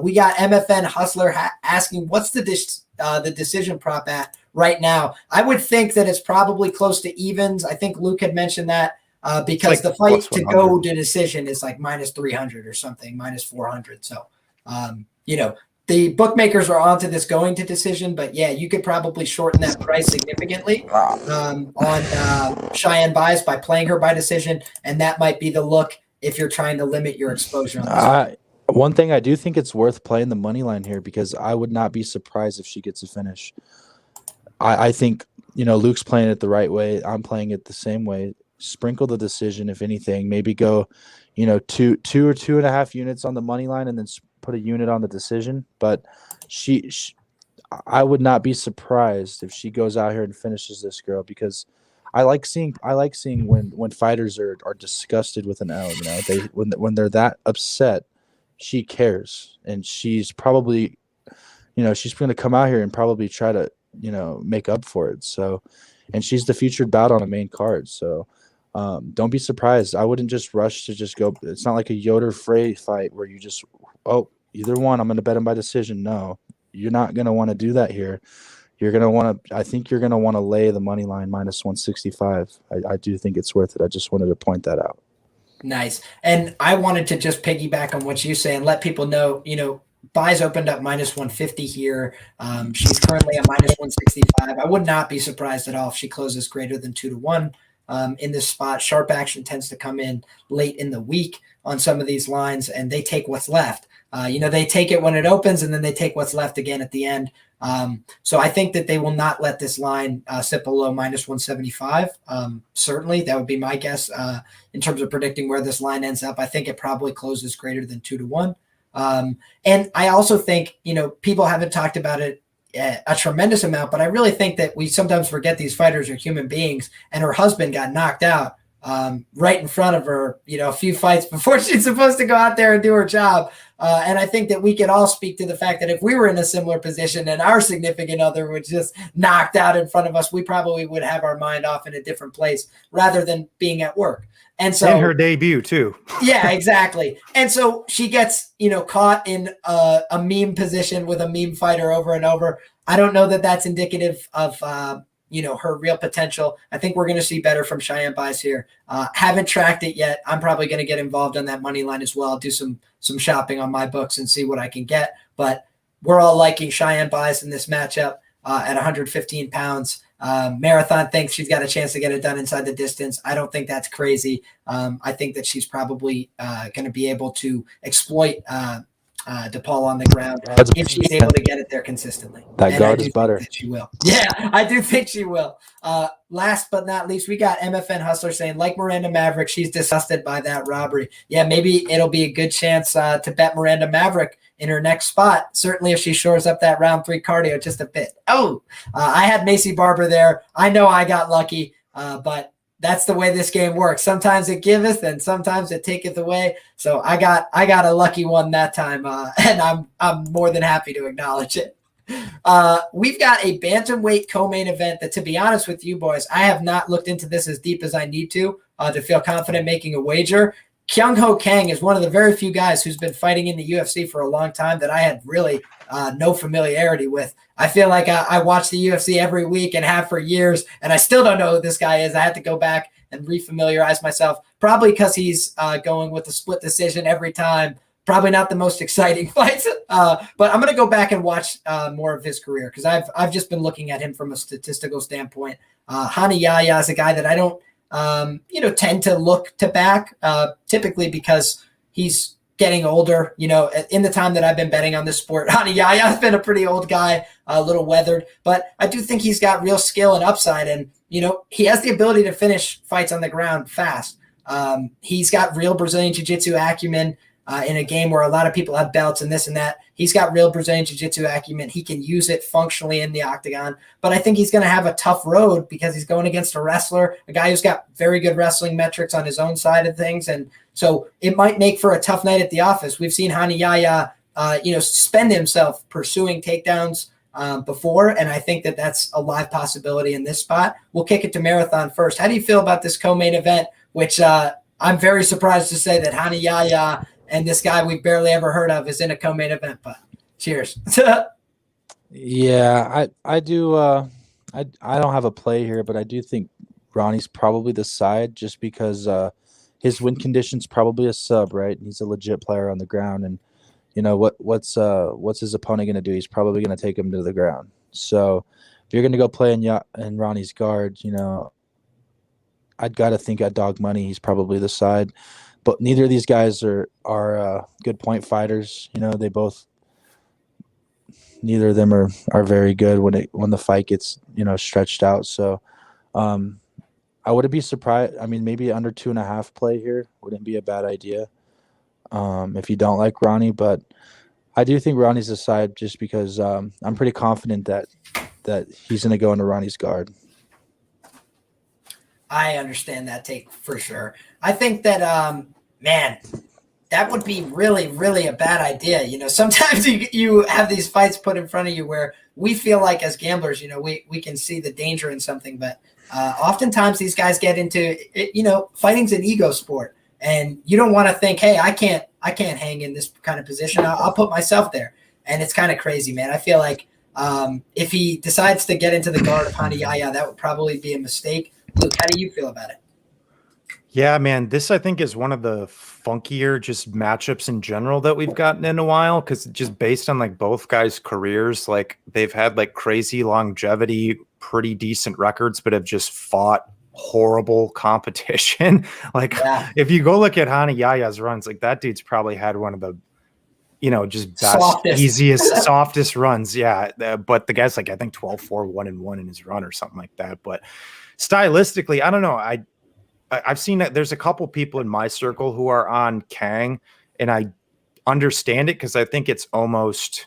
We got MFN Hustler asking, what's the decision prop at right now? I would think that it's probably close to evens. I think Luke had mentioned that because the fight to go to decision is like minus 300 or something, minus 400. So, the bookmakers are onto this going to decision, but yeah, you could probably shorten that price significantly on Cheyenne Buys by playing her by decision, and that might be the look if you're trying to limit your exposure on this. One thing I do think it's worth playing the money line here because I would not be surprised if she gets a finish. I think, Luke's playing it the right way. I'm playing it the same way. Sprinkle the decision, if anything. Maybe go, 2 or 2.5 units on the money line and then put a unit on the decision. But I would not be surprised if she goes out here and finishes this girl because I like seeing when fighters are disgusted with an L. When they're that upset. She cares, and she's probably, she's going to come out here and probably try to, make up for it. So, and she's the featured bout on a main card. So, don't be surprised. I wouldn't just rush to just go. It's not like a Yoder Frey fight where you just, either one, I'm going to bet him by decision. No, you're not going to want to do that here. You're going to want to, I think you're going to want to lay the money line minus 165. I do think it's worth it. I just wanted to point that out. Nice. And I wanted to just piggyback on what you say and let people know, Buys opened up minus 150 here. She's currently at minus 165. I would not be surprised at all if she closes greater than 2-1 in this spot. Sharp action tends to come in late in the week on some of these lines, and they take what's left. They take it when it opens, and then they take what's left again at the end. So I think that they will not let this line sit below minus 175. Certainly, that would be my guess in terms of predicting where this line ends up. I think it probably closes greater than 2-1. And I also think, people haven't talked about it a tremendous amount, but I really think that we sometimes forget these fighters are human beings, and her husband got knocked out right in front of her, a few fights before she's supposed to go out there and do her job. And I think that we can all speak to the fact that if we were in a similar position and our significant other was just knocked out in front of us, we probably would have our mind off in a different place rather than being at work. And so in her debut too. Yeah, exactly. And so she gets, caught in a meme position with a meme fighter over and over. I don't know that that's indicative of, her real potential. I think we're going to see better from Cheyenne Buys here. Haven't tracked it yet. I'm probably going to get involved on that money line as well. I'll do some shopping on my books and see what I can get. But we're all liking Cheyenne Buys in this matchup at 115 pounds. Marathon thinks she's got a chance to get it done inside the distance. I don't think that's crazy. I think that she's probably going to be able to exploit DePaul on the ground if she's able to get it there consistently. That guard is butter. She will. Yeah, I do think she will. Last but not least, we got MFN Hustler saying, like Miranda Maverick, she's disgusted by that robbery. Yeah, maybe it'll be a good chance to bet Miranda Maverick in her next spot. Certainly if she shores up that round 3 cardio just a bit. I had Macy Barber there. I know I got lucky, but that's the way this game works. Sometimes it giveth and sometimes it taketh away. So I got a lucky one that time, and I'm more than happy to acknowledge it. We've got a bantamweight co-main event that, to be honest with you boys, I have not looked into this as deep as I need to feel confident making a wager. Kyung-Ho Kang is one of the very few guys who's been fighting in the UFC for a long time that I had really no familiarity with. I feel like I watch the UFC every week and have for years, and I still don't know who this guy is. I had to go back and refamiliarize myself, probably because he's going with the split decision every time. probably not the most exciting fights, but I'm going to go back and watch more of his career because I've just been looking at him from a statistical standpoint. Hani Yahya is a guy that I don't tend to look to back typically because he's getting older. In the time that I've been betting on this sport, Hani Yahya has been a pretty old guy, a little weathered, but I do think he's got real skill and upside, and he has the ability to finish fights on the ground fast. He's got real Brazilian Jiu-Jitsu acumen. In a game where a lot of people have belts and this and that, he's got real Brazilian Jiu-Jitsu acumen. He can use it functionally in the octagon, but I think he's going to have a tough road because he's going against a wrestler, a guy who's got very good wrestling metrics on his own side of things, and so it might make for a tough night at the office. We've seen Hani Yahya, spend himself pursuing takedowns before, and I think that that's a live possibility in this spot. We'll kick it to Marathon first. How do you feel about this co-main event, which I'm very surprised to say that Hani Yahya and this guy we've barely ever heard of is in a co-main event, but cheers. Yeah, I do. I don't have a play here, but I do think Ronnie's probably the side just because his win condition's probably a sub, right? He's a legit player on the ground, and what's his opponent going to do? He's probably going to take him to the ground. So if you're going to go play in Ronnie's guard, I'd got to think at dog money he's probably the side. But neither of these guys are good point fighters. Neither of them are very good when the fight gets stretched out. So I wouldn't be surprised. I mean, maybe under 2.5 play here wouldn't be a bad idea if you don't like Ronnie. But I do think Ronnie's the side just because I'm pretty confident that he's going to go into Ronnie's guard. I understand that take for sure. I think that man, that would be really, really a bad idea. Sometimes you have these fights put in front of you where we feel like as gamblers, we can see the danger in something, but oftentimes these guys get into it, fighting's an ego sport, and you don't want to think, hey, I can't hang in this kind of position. I'll put myself there, and it's kind of crazy, man. I feel like if he decides to get into the guard of Hani Yahya, that would probably be a mistake. Luke, how do you feel about it? Yeah, man, this I think is one of the funkier just matchups in general that we've gotten in a while, because just based on like both guys' careers, like they've had like crazy longevity, pretty decent records, but have just fought horrible competition. If you go look at Hani Yahya's runs, like that dude's probably had one of the just best, softest. easiest, softest runs. Yeah. But the guy's like, I think 12-4, 1-1 in his run or something like that. But stylistically, I don't know. I've seen that there's a couple people in my circle who are on Kang, and I understand it because I think it's almost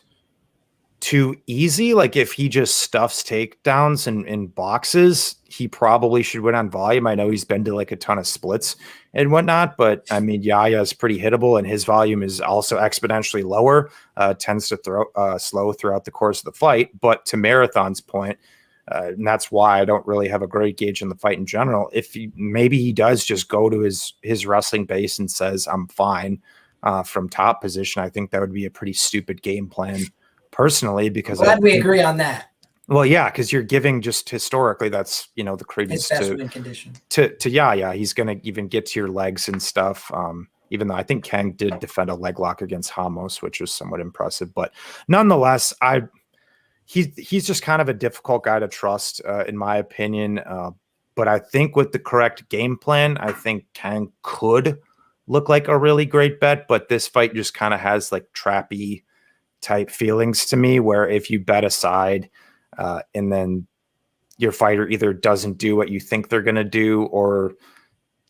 too easy. Like if he just stuffs takedowns and boxes, he probably should win on volume. I know he's been to like a ton of splits and whatnot, but I mean, Yahya is pretty hittable, and his volume is also exponentially lower, tends to throw slow throughout the course of the fight. But to Marathon's point, and that's why I don't really have a great gauge on the fight in general. If maybe he does just go to his wrestling base and says, I'm fine from top position, I think that would be a pretty stupid game plan personally, because Glad we agree on that. Well, yeah, because you're giving just historically, that's, the credence to Yahya. He's going to even get to your legs and stuff. Even though I think Kang did defend a leg lock against Ramos, which was somewhat impressive, but nonetheless, he's just kind of a difficult guy to trust, in my opinion. But I think with the correct game plan, I think Kang could look like a really great bet. But this fight just kind of has like trappy type feelings to me, where if you bet aside and then your fighter either doesn't do what you think they're going to do, or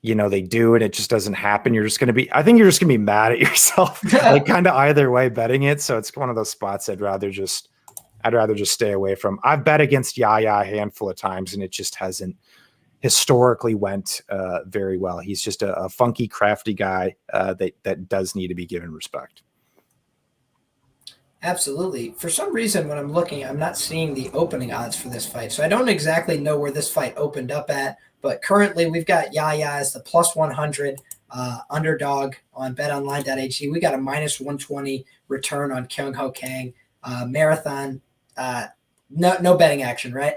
they do and it just doesn't happen, I think you're just gonna be mad at yourself, like kind of either way betting it. So it's one of those spots I'd rather just stay away from. I've bet against Yahya a handful of times, and it just hasn't historically went very well. He's just a funky, crafty guy that does need to be given respect. Absolutely. For some reason, when I'm looking, I'm not seeing the opening odds for this fight. So I don't exactly know where this fight opened up at, but currently we've got Yahya as the plus 100 underdog on betonline.ag. We got a minus 120 return on Kyung Ho Kang. Marathon, no betting action, right?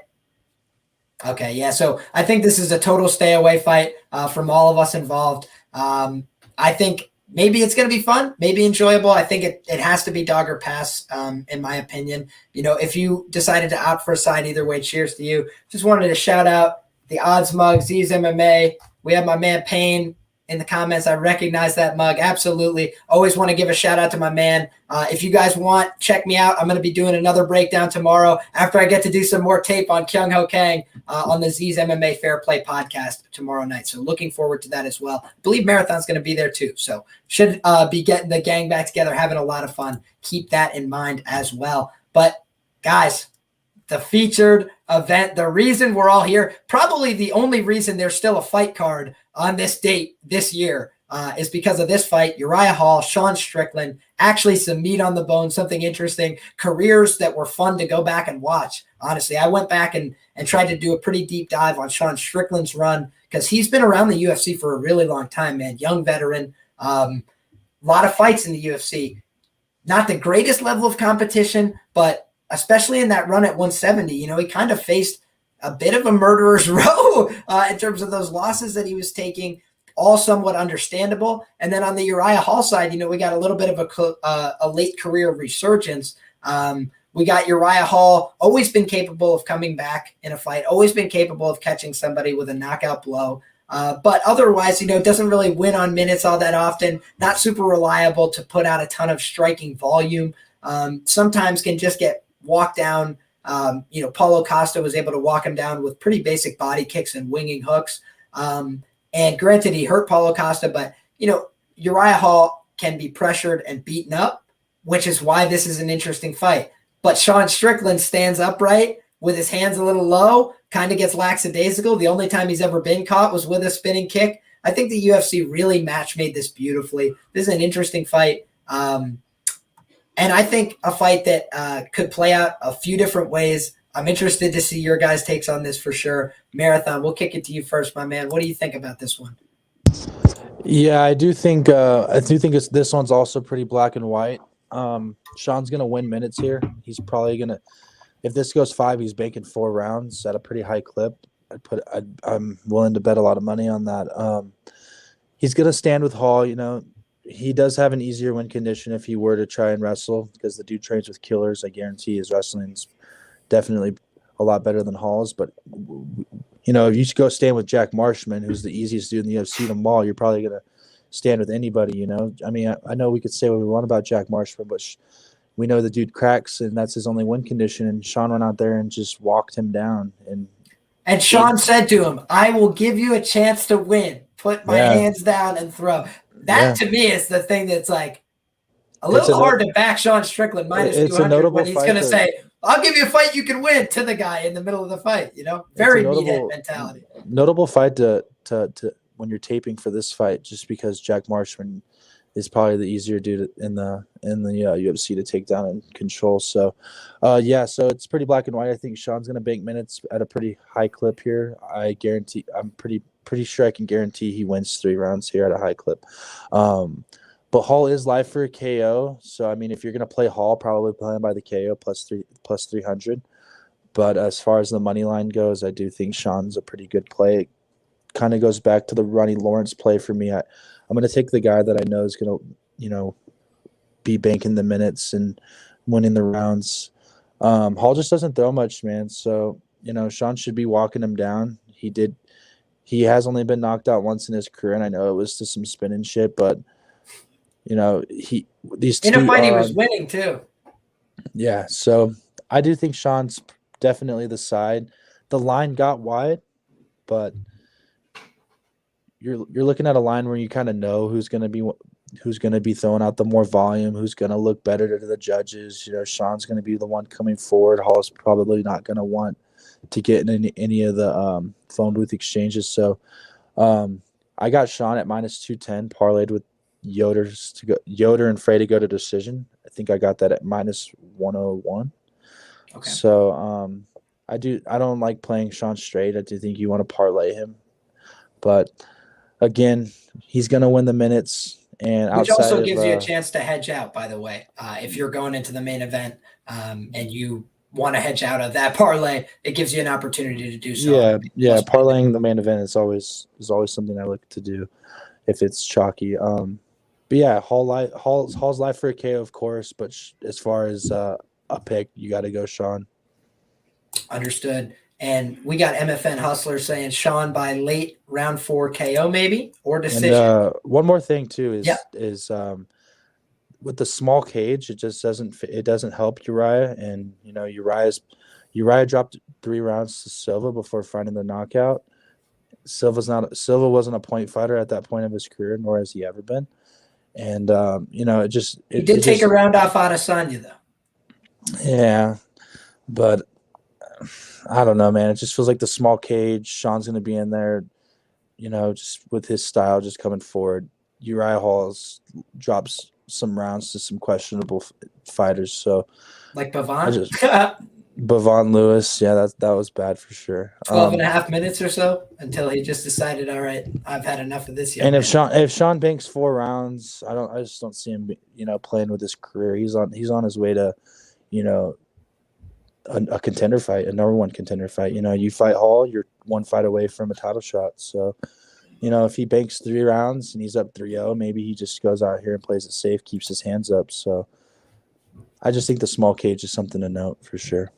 Okay, yeah. So I think this is a total stay away fight from all of us involved. I think maybe it's going to be fun, maybe enjoyable. I think it has to be dog or pass, in my opinion. If you decided to opt for a side either way, cheers to you. Just wanted to shout out the odds mug, Z's MMA. We have my man Payne in the comments. I recognize that mug. Absolutely. Always want to give a shout out to my man. If you guys want, check me out. I'm going to be doing another breakdown tomorrow after I get to do some more tape on Kyung Ho Kang on the Z's MMA Fair Play podcast tomorrow night. So looking forward to that as well. I believe Marathon's going to be there too. So should be getting the gang back together, having a lot of fun. Keep that in mind as well. But guys, the featured event, the reason we're all here, probably the only reason there's still a fight card on this date this year is because of this fight. Uriah Hall, Sean Strickland, actually some meat on the bone, something interesting, careers that were fun to go back and watch. Honestly, I went back and tried to do a pretty deep dive on Sean Strickland's run because he's been around the UFC for a really long time, man. Young veteran, a lot of fights in the UFC. Not the greatest level of competition, but especially in that run at 170, he kind of faced a bit of a murderer's row in terms of those losses that he was taking, all somewhat understandable. And then on the Uriah Hall side, we got a little bit of a late career resurgence. We got Uriah Hall, always been capable of coming back in a fight, always been capable of catching somebody with a knockout blow. But otherwise, doesn't really win on minutes all that often, not super reliable to put out a ton of striking volume. Sometimes can just get walked down. Paulo Costa was able to walk him down with pretty basic body kicks and winging hooks. And granted, he hurt Paulo Costa, but, Uriah Hall can be pressured and beaten up, which is why this is an interesting fight. But Sean Strickland stands upright with his hands a little low, kind of gets lackadaisical. The only time he's ever been caught was with a spinning kick. I think the UFC really match made this beautifully. This is an interesting fight. And I think a fight that could play out a few different ways. I'm interested to see your guys' takes on this for sure. Marathon, we'll kick it to you first, my man. What do you think about this one? Yeah, I do think this one's also pretty black and white. Sean's gonna win minutes here. He's probably gonna, if this goes 5, he's banking 4 rounds at a pretty high clip. I'm willing to bet a lot of money on that. He's gonna stand with Hall. He does have an easier win condition if he were to try and wrestle because the dude trains with killers. I guarantee his wrestling's definitely a lot better than Hall's. But, if you go stand with Jack Marshman, who's the easiest dude in the UFC to maul, you're probably going to stand with anybody, I mean, I know we could say what we want about Jack Marshman, but we know the dude cracks, and that's his only win condition. And Sean went out there and just walked him down. And Sean said to him, I will give you a chance to win. Put my hands down and throw. That to me is the thing that's like a little hard to back Sean Strickland minus 200 when he's going to say, I'll give you a fight you can win to the guy in the middle of the fight, Very meathead mentality. Notable fight to when you're taping for this fight, just because Jack Marshman is probably the easier dude in the UFC to take down and control. So, so it's pretty black and white. I think Sean's going to bank minutes at a pretty high clip here. I'm pretty sure I can guarantee he wins 3 rounds here at a high clip. But Hall is live for a KO. So, I mean, if you're going to play Hall, probably play him by the KO plus 300. But as far as the money line goes, I do think Sean's a pretty good play. It kind of goes back to the Ronnie Lawrence play for me. I'm going to take the guy that I know is going to, be banking the minutes and winning the rounds. Hall just doesn't throw much, man. So, Sean should be walking him down. He has only been knocked out once in his career, and I know it was to some spin and shit, but these two in a fight he was winning too. Yeah, so I do think Sean's definitely the side. The line got wide, but you're looking at a line where you kind of know who's going to be throwing out the more volume, who's going to look better to the judges. Sean's going to be the one coming forward. Hall's probably not going to want to get in any of the phone booth exchanges. So I got Sean at minus 210, parlayed with Yoder and Frey to go to decision. I think I got that at minus 101. Okay. So I don't like playing Sean straight. I do think you want to parlay him. But again, he's going to win the minutes. And which also gives you a chance to hedge out, by the way. If you're going into the main event and you want to hedge out of that parlay, it gives you an opportunity to do so. Yeah. Parlaying the main event is always something I look to do if it's chalky. But yeah, Hall's life for a KO, of course. But as far as a pick, you got to go Sean. Understood. And we got MFN Hustler saying Sean by late round 4 KO maybe or decision. And one more thing too is with the small cage, it just doesn't help Uriah. And Uriah dropped 3 rounds to Silva before finding the knockout. Silva wasn't a point fighter at that point of his career, nor has he ever been. And he did take a round off Adesanya though. Yeah, but I don't know, man. It just feels like the small cage. Sean's going to be in there, just with his style, just coming forward. Uriah Hall's drops some rounds to some questionable fighters. So, like Bavon? Bavon Lewis, yeah, that was bad for sure. 12 and a half minutes or so until he just decided, all right, I've had enough of this. And if Sean banks 4 rounds, I just don't see him, playing with his career. He's on his way to, a contender fight, a number 1 contender fight. You fight Hall, you're 1 fight away from a title shot. So, if he banks 3 rounds and he's up 3-0, maybe he just goes out here and plays it safe, keeps his hands up. So I just think the small cage is something to note for sure.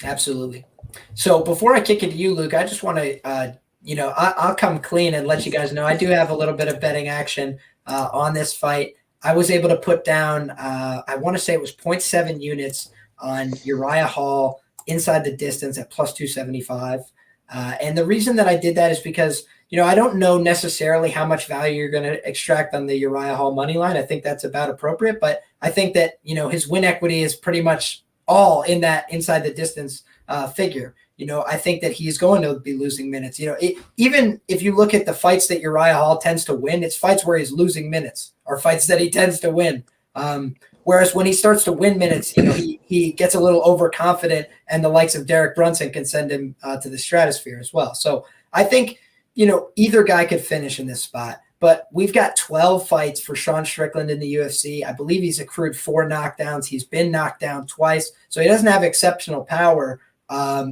Absolutely. So before I kick it to you, Luke, I just want to, I'll come clean and let you guys know I do have a little bit of betting action on this fight. I was able to put down, I want to say it was 0.7 units on Uriah Hall inside the distance at plus 275. And the reason that I did that is because, I don't know necessarily how much value you're going to extract on the Uriah Hall money line. I think that's about appropriate, but I think that, his win equity is pretty much all in that inside the distance figure. I think that he's going to be losing minutes. Even if you look at the fights that Uriah Hall tends to win, it's fights where he's losing minutes or fights that he tends to win. Whereas when he starts to win minutes, he gets a little overconfident, and the likes of Derek Brunson can send him to the stratosphere as well. So I think, either guy could finish in this spot. But we've got 12 fights for Sean Strickland in the UFC. I believe he's accrued 4 knockdowns. He's been knocked down twice. So he doesn't have exceptional power.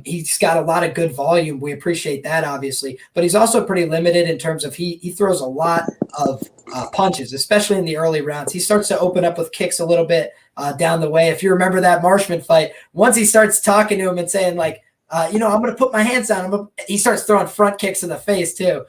He's got a lot of good volume. We appreciate that, obviously. But he's also pretty limited in terms of he throws a lot of punches, especially in the early rounds. He starts to open up with kicks a little bit down the way. If you remember that Marshman fight, once he starts talking to him and saying, like, I'm going to put my hands down, he starts throwing front kicks in the face, too.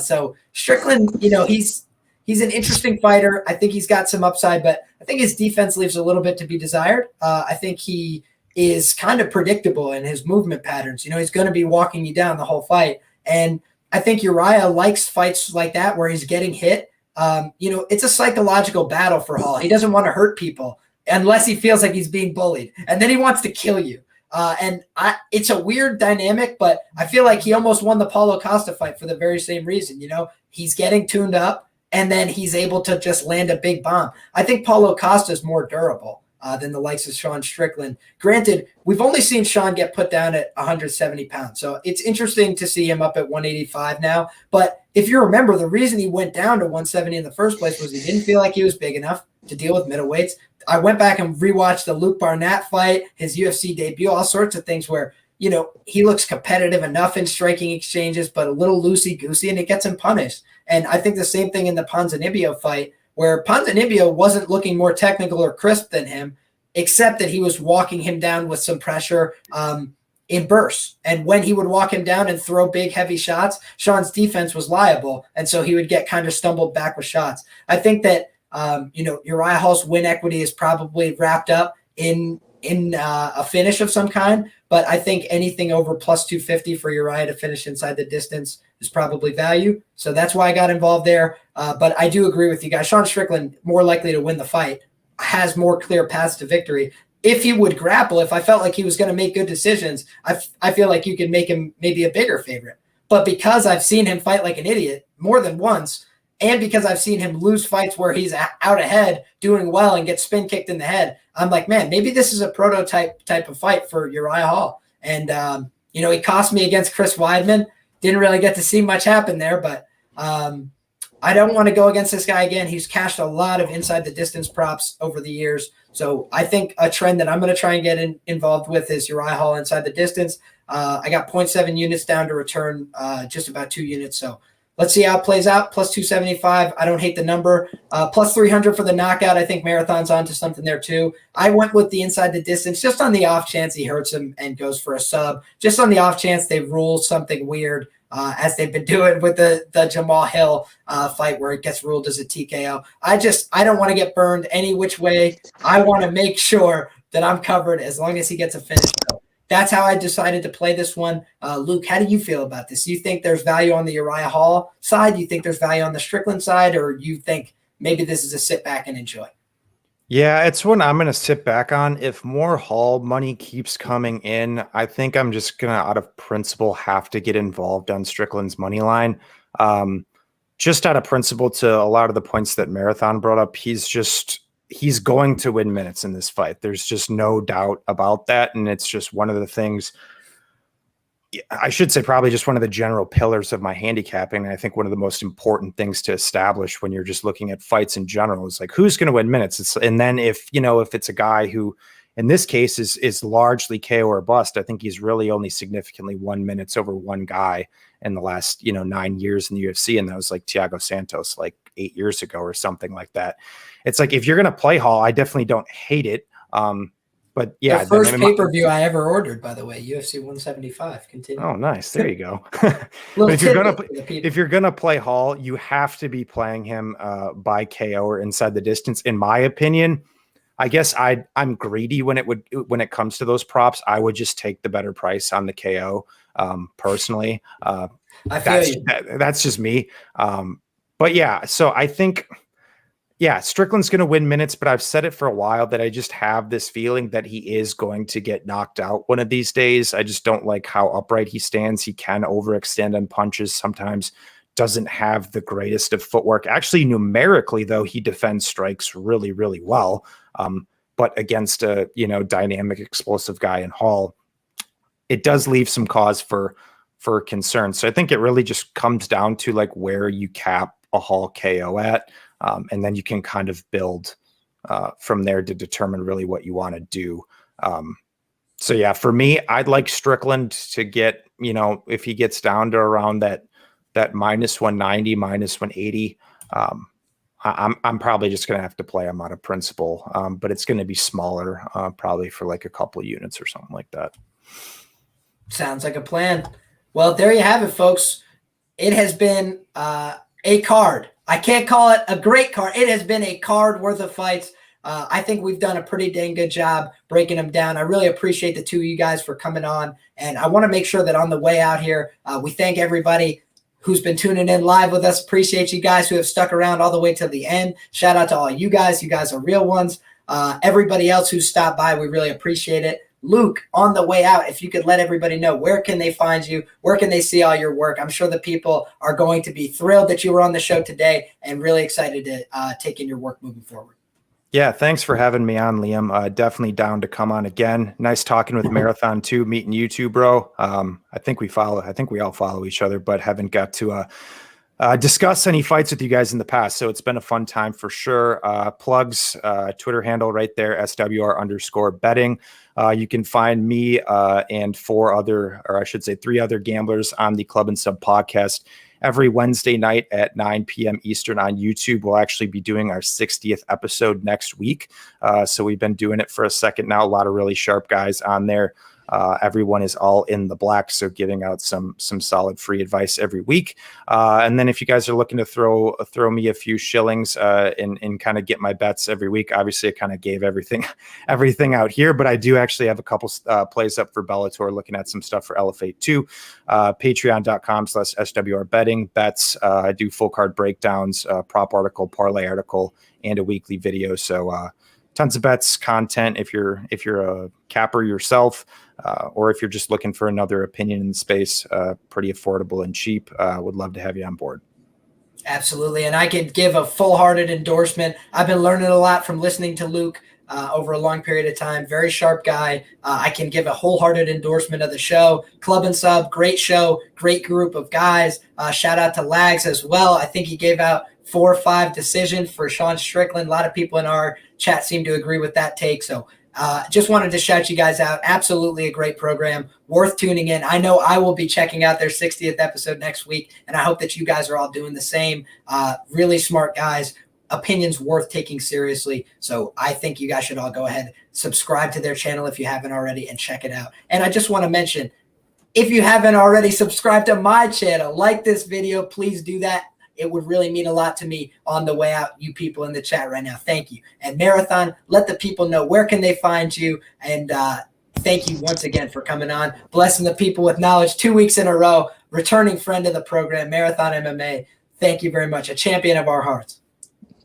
So Strickland, he's an interesting fighter. I think he's got some upside, but I think his defense leaves a little bit to be desired. I think he is kind of predictable in his movement patterns. He's going to be walking you down the whole fight. And I think Uriah likes fights like that where he's getting hit. It's a psychological battle for Hall. He doesn't want to hurt people unless he feels like he's being bullied. And then he wants to kill you. It's a weird dynamic, but I feel like he almost won the Paulo Costa fight for the very same reason. He's getting tuned up and then he's able to just land a big bomb. I think Paulo Costa is more durable than the likes of Sean Strickland. Granted, we've only seen Sean get put down at 170 pounds. So it's interesting to see him up at 185 now. But if you remember, the reason he went down to 170 in the first place was he didn't feel like he was big enough to deal with middleweights. I went back and rewatched the Luke Barnett fight, his UFC debut, all sorts of things where, he looks competitive enough in striking exchanges, but a little loosey-goosey, and it gets him punished. And I think the same thing in the Ponzinibbio fight, where Ponzinibbio wasn't looking more technical or crisp than him, except that he was walking him down with some pressure in bursts. And when he would walk him down and throw big, heavy shots, Sean's defense was liable, and so he would get kind of stumbled back with shots. I think that Uriah Hall's win equity is probably wrapped up in a finish of some kind, but I think anything over plus 250 for Uriah to finish inside the distance is probably value. So that's why I got involved there. But I do agree with you guys. Sean Strickland, more likely to win the fight, has more clear paths to victory. If he would grapple, if I felt like he was going to make good decisions, I feel like you could make him maybe a bigger favorite. But because I've seen him fight like an idiot more than once, and because I've seen him lose fights where he's out ahead doing well and gets spin kicked in the head, I'm like, man, maybe this is a prototype type of fight for Uriah Hall. And, he cost me against Chris Weidman. Didn't really get to see much happen there, but I don't want to go against this guy again. He's cashed a lot of inside the distance props over the years. So I think a trend that I'm going to try and get involved with is Uriah Hall inside the distance. I got 0.7 units down to return just about 2 units. So let's see how it plays out. Plus 275. I don't hate the number. Plus 300 for the knockout. I think Marathon's onto something there too. I went with the inside the distance just on the off chance he hurts him and goes for a sub. Just on the off chance they rule something weird, as they've been doing with the Jamal Hill fight where it gets ruled as a TKO. I don't want to get burned any which way. I want to make sure that I'm covered as long as he gets a finish. So that's how I decided to play this one. Luke, how do you feel about this? Do you think there's value on the Uriah Hall side? Do you think there's value on the Strickland side? Or you think maybe this is a sit back and enjoy? Yeah, it's one I'm going to sit back on. If more Hall money keeps coming in, I think I'm just going to, out of principle, have to get involved on Strickland's money line. Just out of principle, to a lot of the points that Marathon brought up, he's going to win minutes in this fight. There's just no doubt about that. And it's just one of the things, I should say probably just one of the general pillars of my handicapping. And I think one of the most important things to establish when you're just looking at fights in general is like, who's going to win minutes? And then if it's a guy who in this case is largely KO or bust, I think he's really only significantly won minutes over one guy in the last, 9 years in the UFC. And that was like Thiago Santos, like 8 years ago or something like that. It's like, if you're going to play Hall, I definitely don't hate it. But yeah, the first pay-per-view I ever ordered, by the way, UFC 175. Continue. Oh, nice. There you go. But if you're gonna play Hall, you have to be playing him by KO or inside the distance. In my opinion, I guess I'm greedy when it comes to those props. I would just take the better price on the KO personally. I feel you. That's just me. But yeah, so I think. Yeah, Strickland's going to win minutes, but I've said it for a while that I just have this feeling that he is going to get knocked out one of these days. I just don't like how upright he stands. He can overextend on punches, sometimes doesn't have the greatest of footwork. Actually, numerically, though, he defends strikes really, really well. But against a dynamic, explosive guy in Hall, it does leave some cause for concern. So I think it really just comes down to like where you cap a Hall KO at. And then you can kind of build from there to determine really what you want to do. So yeah, for me, I'd like Strickland to get, if he gets down to around that minus 190, minus 180, I'm probably just going to have to play him out of principle. But it's going to be smaller, probably for like a couple of units or something like that. Sounds like a plan. Well, there you have it, folks. It has been a card. I can't call it a great card. It has been a card worth of fights. I think we've done a pretty dang good job breaking them down. I really appreciate the two of you guys for coming on. And I want to make sure that on the way out here, we thank everybody who's been tuning in live with us. Appreciate you guys who have stuck around all the way to the end. Shout out to all you guys. You guys are real ones. Everybody else who stopped by, we really appreciate it. Luke, on the way out, if you could let everybody know, where can they find you? Where can they see all your work? I'm sure the people are going to be thrilled that you were on the show today and really excited to take in your work moving forward. Yeah, thanks for having me on, Liam. Definitely down to come on again. Nice talking with Marathon too, meeting you two, bro. I think we all follow each other, but haven't got to discuss any fights with you guys in the past. So it's been a fun time for sure. Plugs, Twitter handle right there, SWR_betting. You can find me and three other gamblers on the Club and Sub podcast every Wednesday night at 9 p.m. Eastern on YouTube. We'll actually be doing our 60th episode next week. So we've been doing it for a second now. A lot of really sharp guys on there. Everyone is all in the black, so giving out some solid free advice every week. And then if you guys are looking to throw me a few shillings and kind of get my bets every week, obviously I kind of gave everything out here, but I do actually have a couple plays up for Bellator, looking at some stuff for LFA 2. Patreon.com/SWR betting bets. I do full card breakdowns, prop article, parlay article, and a weekly video. So tons of bets, content if you're a capper yourself, or if you're just looking for another opinion in the space, pretty affordable and cheap. Would love to have you on board. Absolutely. And I can give a full-hearted endorsement. I've been learning a lot from listening to Luke over a long period of time. Very sharp guy. I can give a wholehearted endorsement of the show. Club and Sub, great show, great group of guys. Shout out to Lags as well. I think he gave out 4 or 5 decisions for Sean Strickland. A lot of people in our chat seem to agree with that take. So Just wanted to shout you guys out. Absolutely a great program, worth tuning in. I know I will be checking out their 60th episode next week, and I hope that you guys are all doing the same. Really smart guys, opinions worth taking seriously. So I think you guys should all go ahead, subscribe to their channel if you haven't already, and check it out. And I just want to mention, if you haven't already subscribed to my channel, like this video, please do that. It would really mean a lot to me on the way out, you people in the chat right now. Thank you. And Marathon, let the people know where can they find you. And thank you once again for coming on, blessing the people with knowledge 2 weeks in a row, returning friend of the program, Marathon MMA. Thank you very much. A champion of our hearts.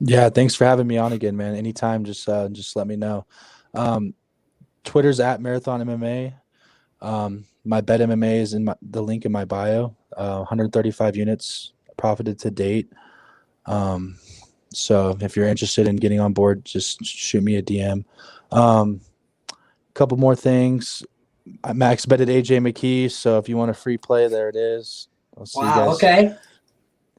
Yeah, thanks for having me on again, man. Anytime, just let me know. Twitter's at Marathon MMA. My bet MMA is in the link in my bio. 135 units profited to date. So if you're interested in getting on board, just shoot me a DM. Couple more things. I max betted AJ McKee, so if you want a free play, there it is. I'll see you guys. Okay.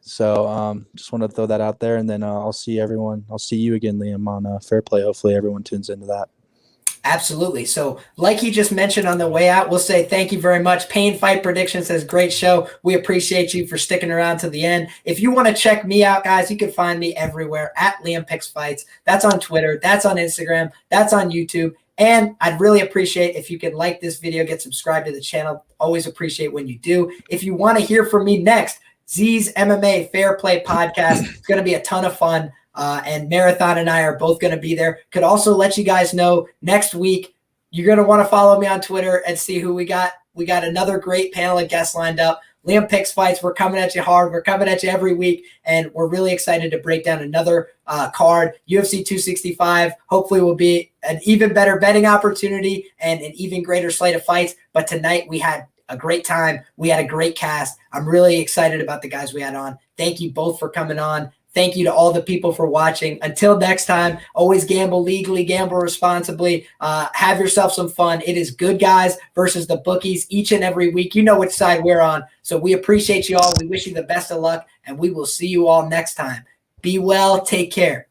So just want to throw that out there, and then I'll see everyone. I'll see you again, Liam, on Fair Play. Hopefully everyone tunes into that. Absolutely. So like he just mentioned on the way out, we'll say thank you very much. Pain Fight Predictions says, great show. We appreciate you for sticking around to the end. If you want to check me out, guys, you can find me everywhere at Liam Picks Fights. That's on Twitter. That's on Instagram. That's on YouTube. And I'd really appreciate if you could like this video, get subscribed to the channel. Always appreciate when you do. If you want to hear from me next, Z's MMA Fair Play podcast. It's going to be a ton of fun. And Marathon and I are both going to be there. Could also let you guys know next week, you're going to want to follow me on Twitter and see who we got. We got another great panel of guests lined up. Liam Picks Fights. We're coming at you hard. We're coming at you every week. And we're really excited to break down another card. UFC 265 hopefully will be an even better betting opportunity and an even greater slate of fights. But tonight we had a great time. We had a great cast. I'm really excited about the guys we had on. Thank you both for coming on. Thank you to all the people for watching. Until next time, always gamble legally, gamble responsibly. Have yourself some fun. It is good guys versus the bookies each and every week. You know which side we're on. So we appreciate you all. We wish you the best of luck, and we will see you all next time. Be well. Take care.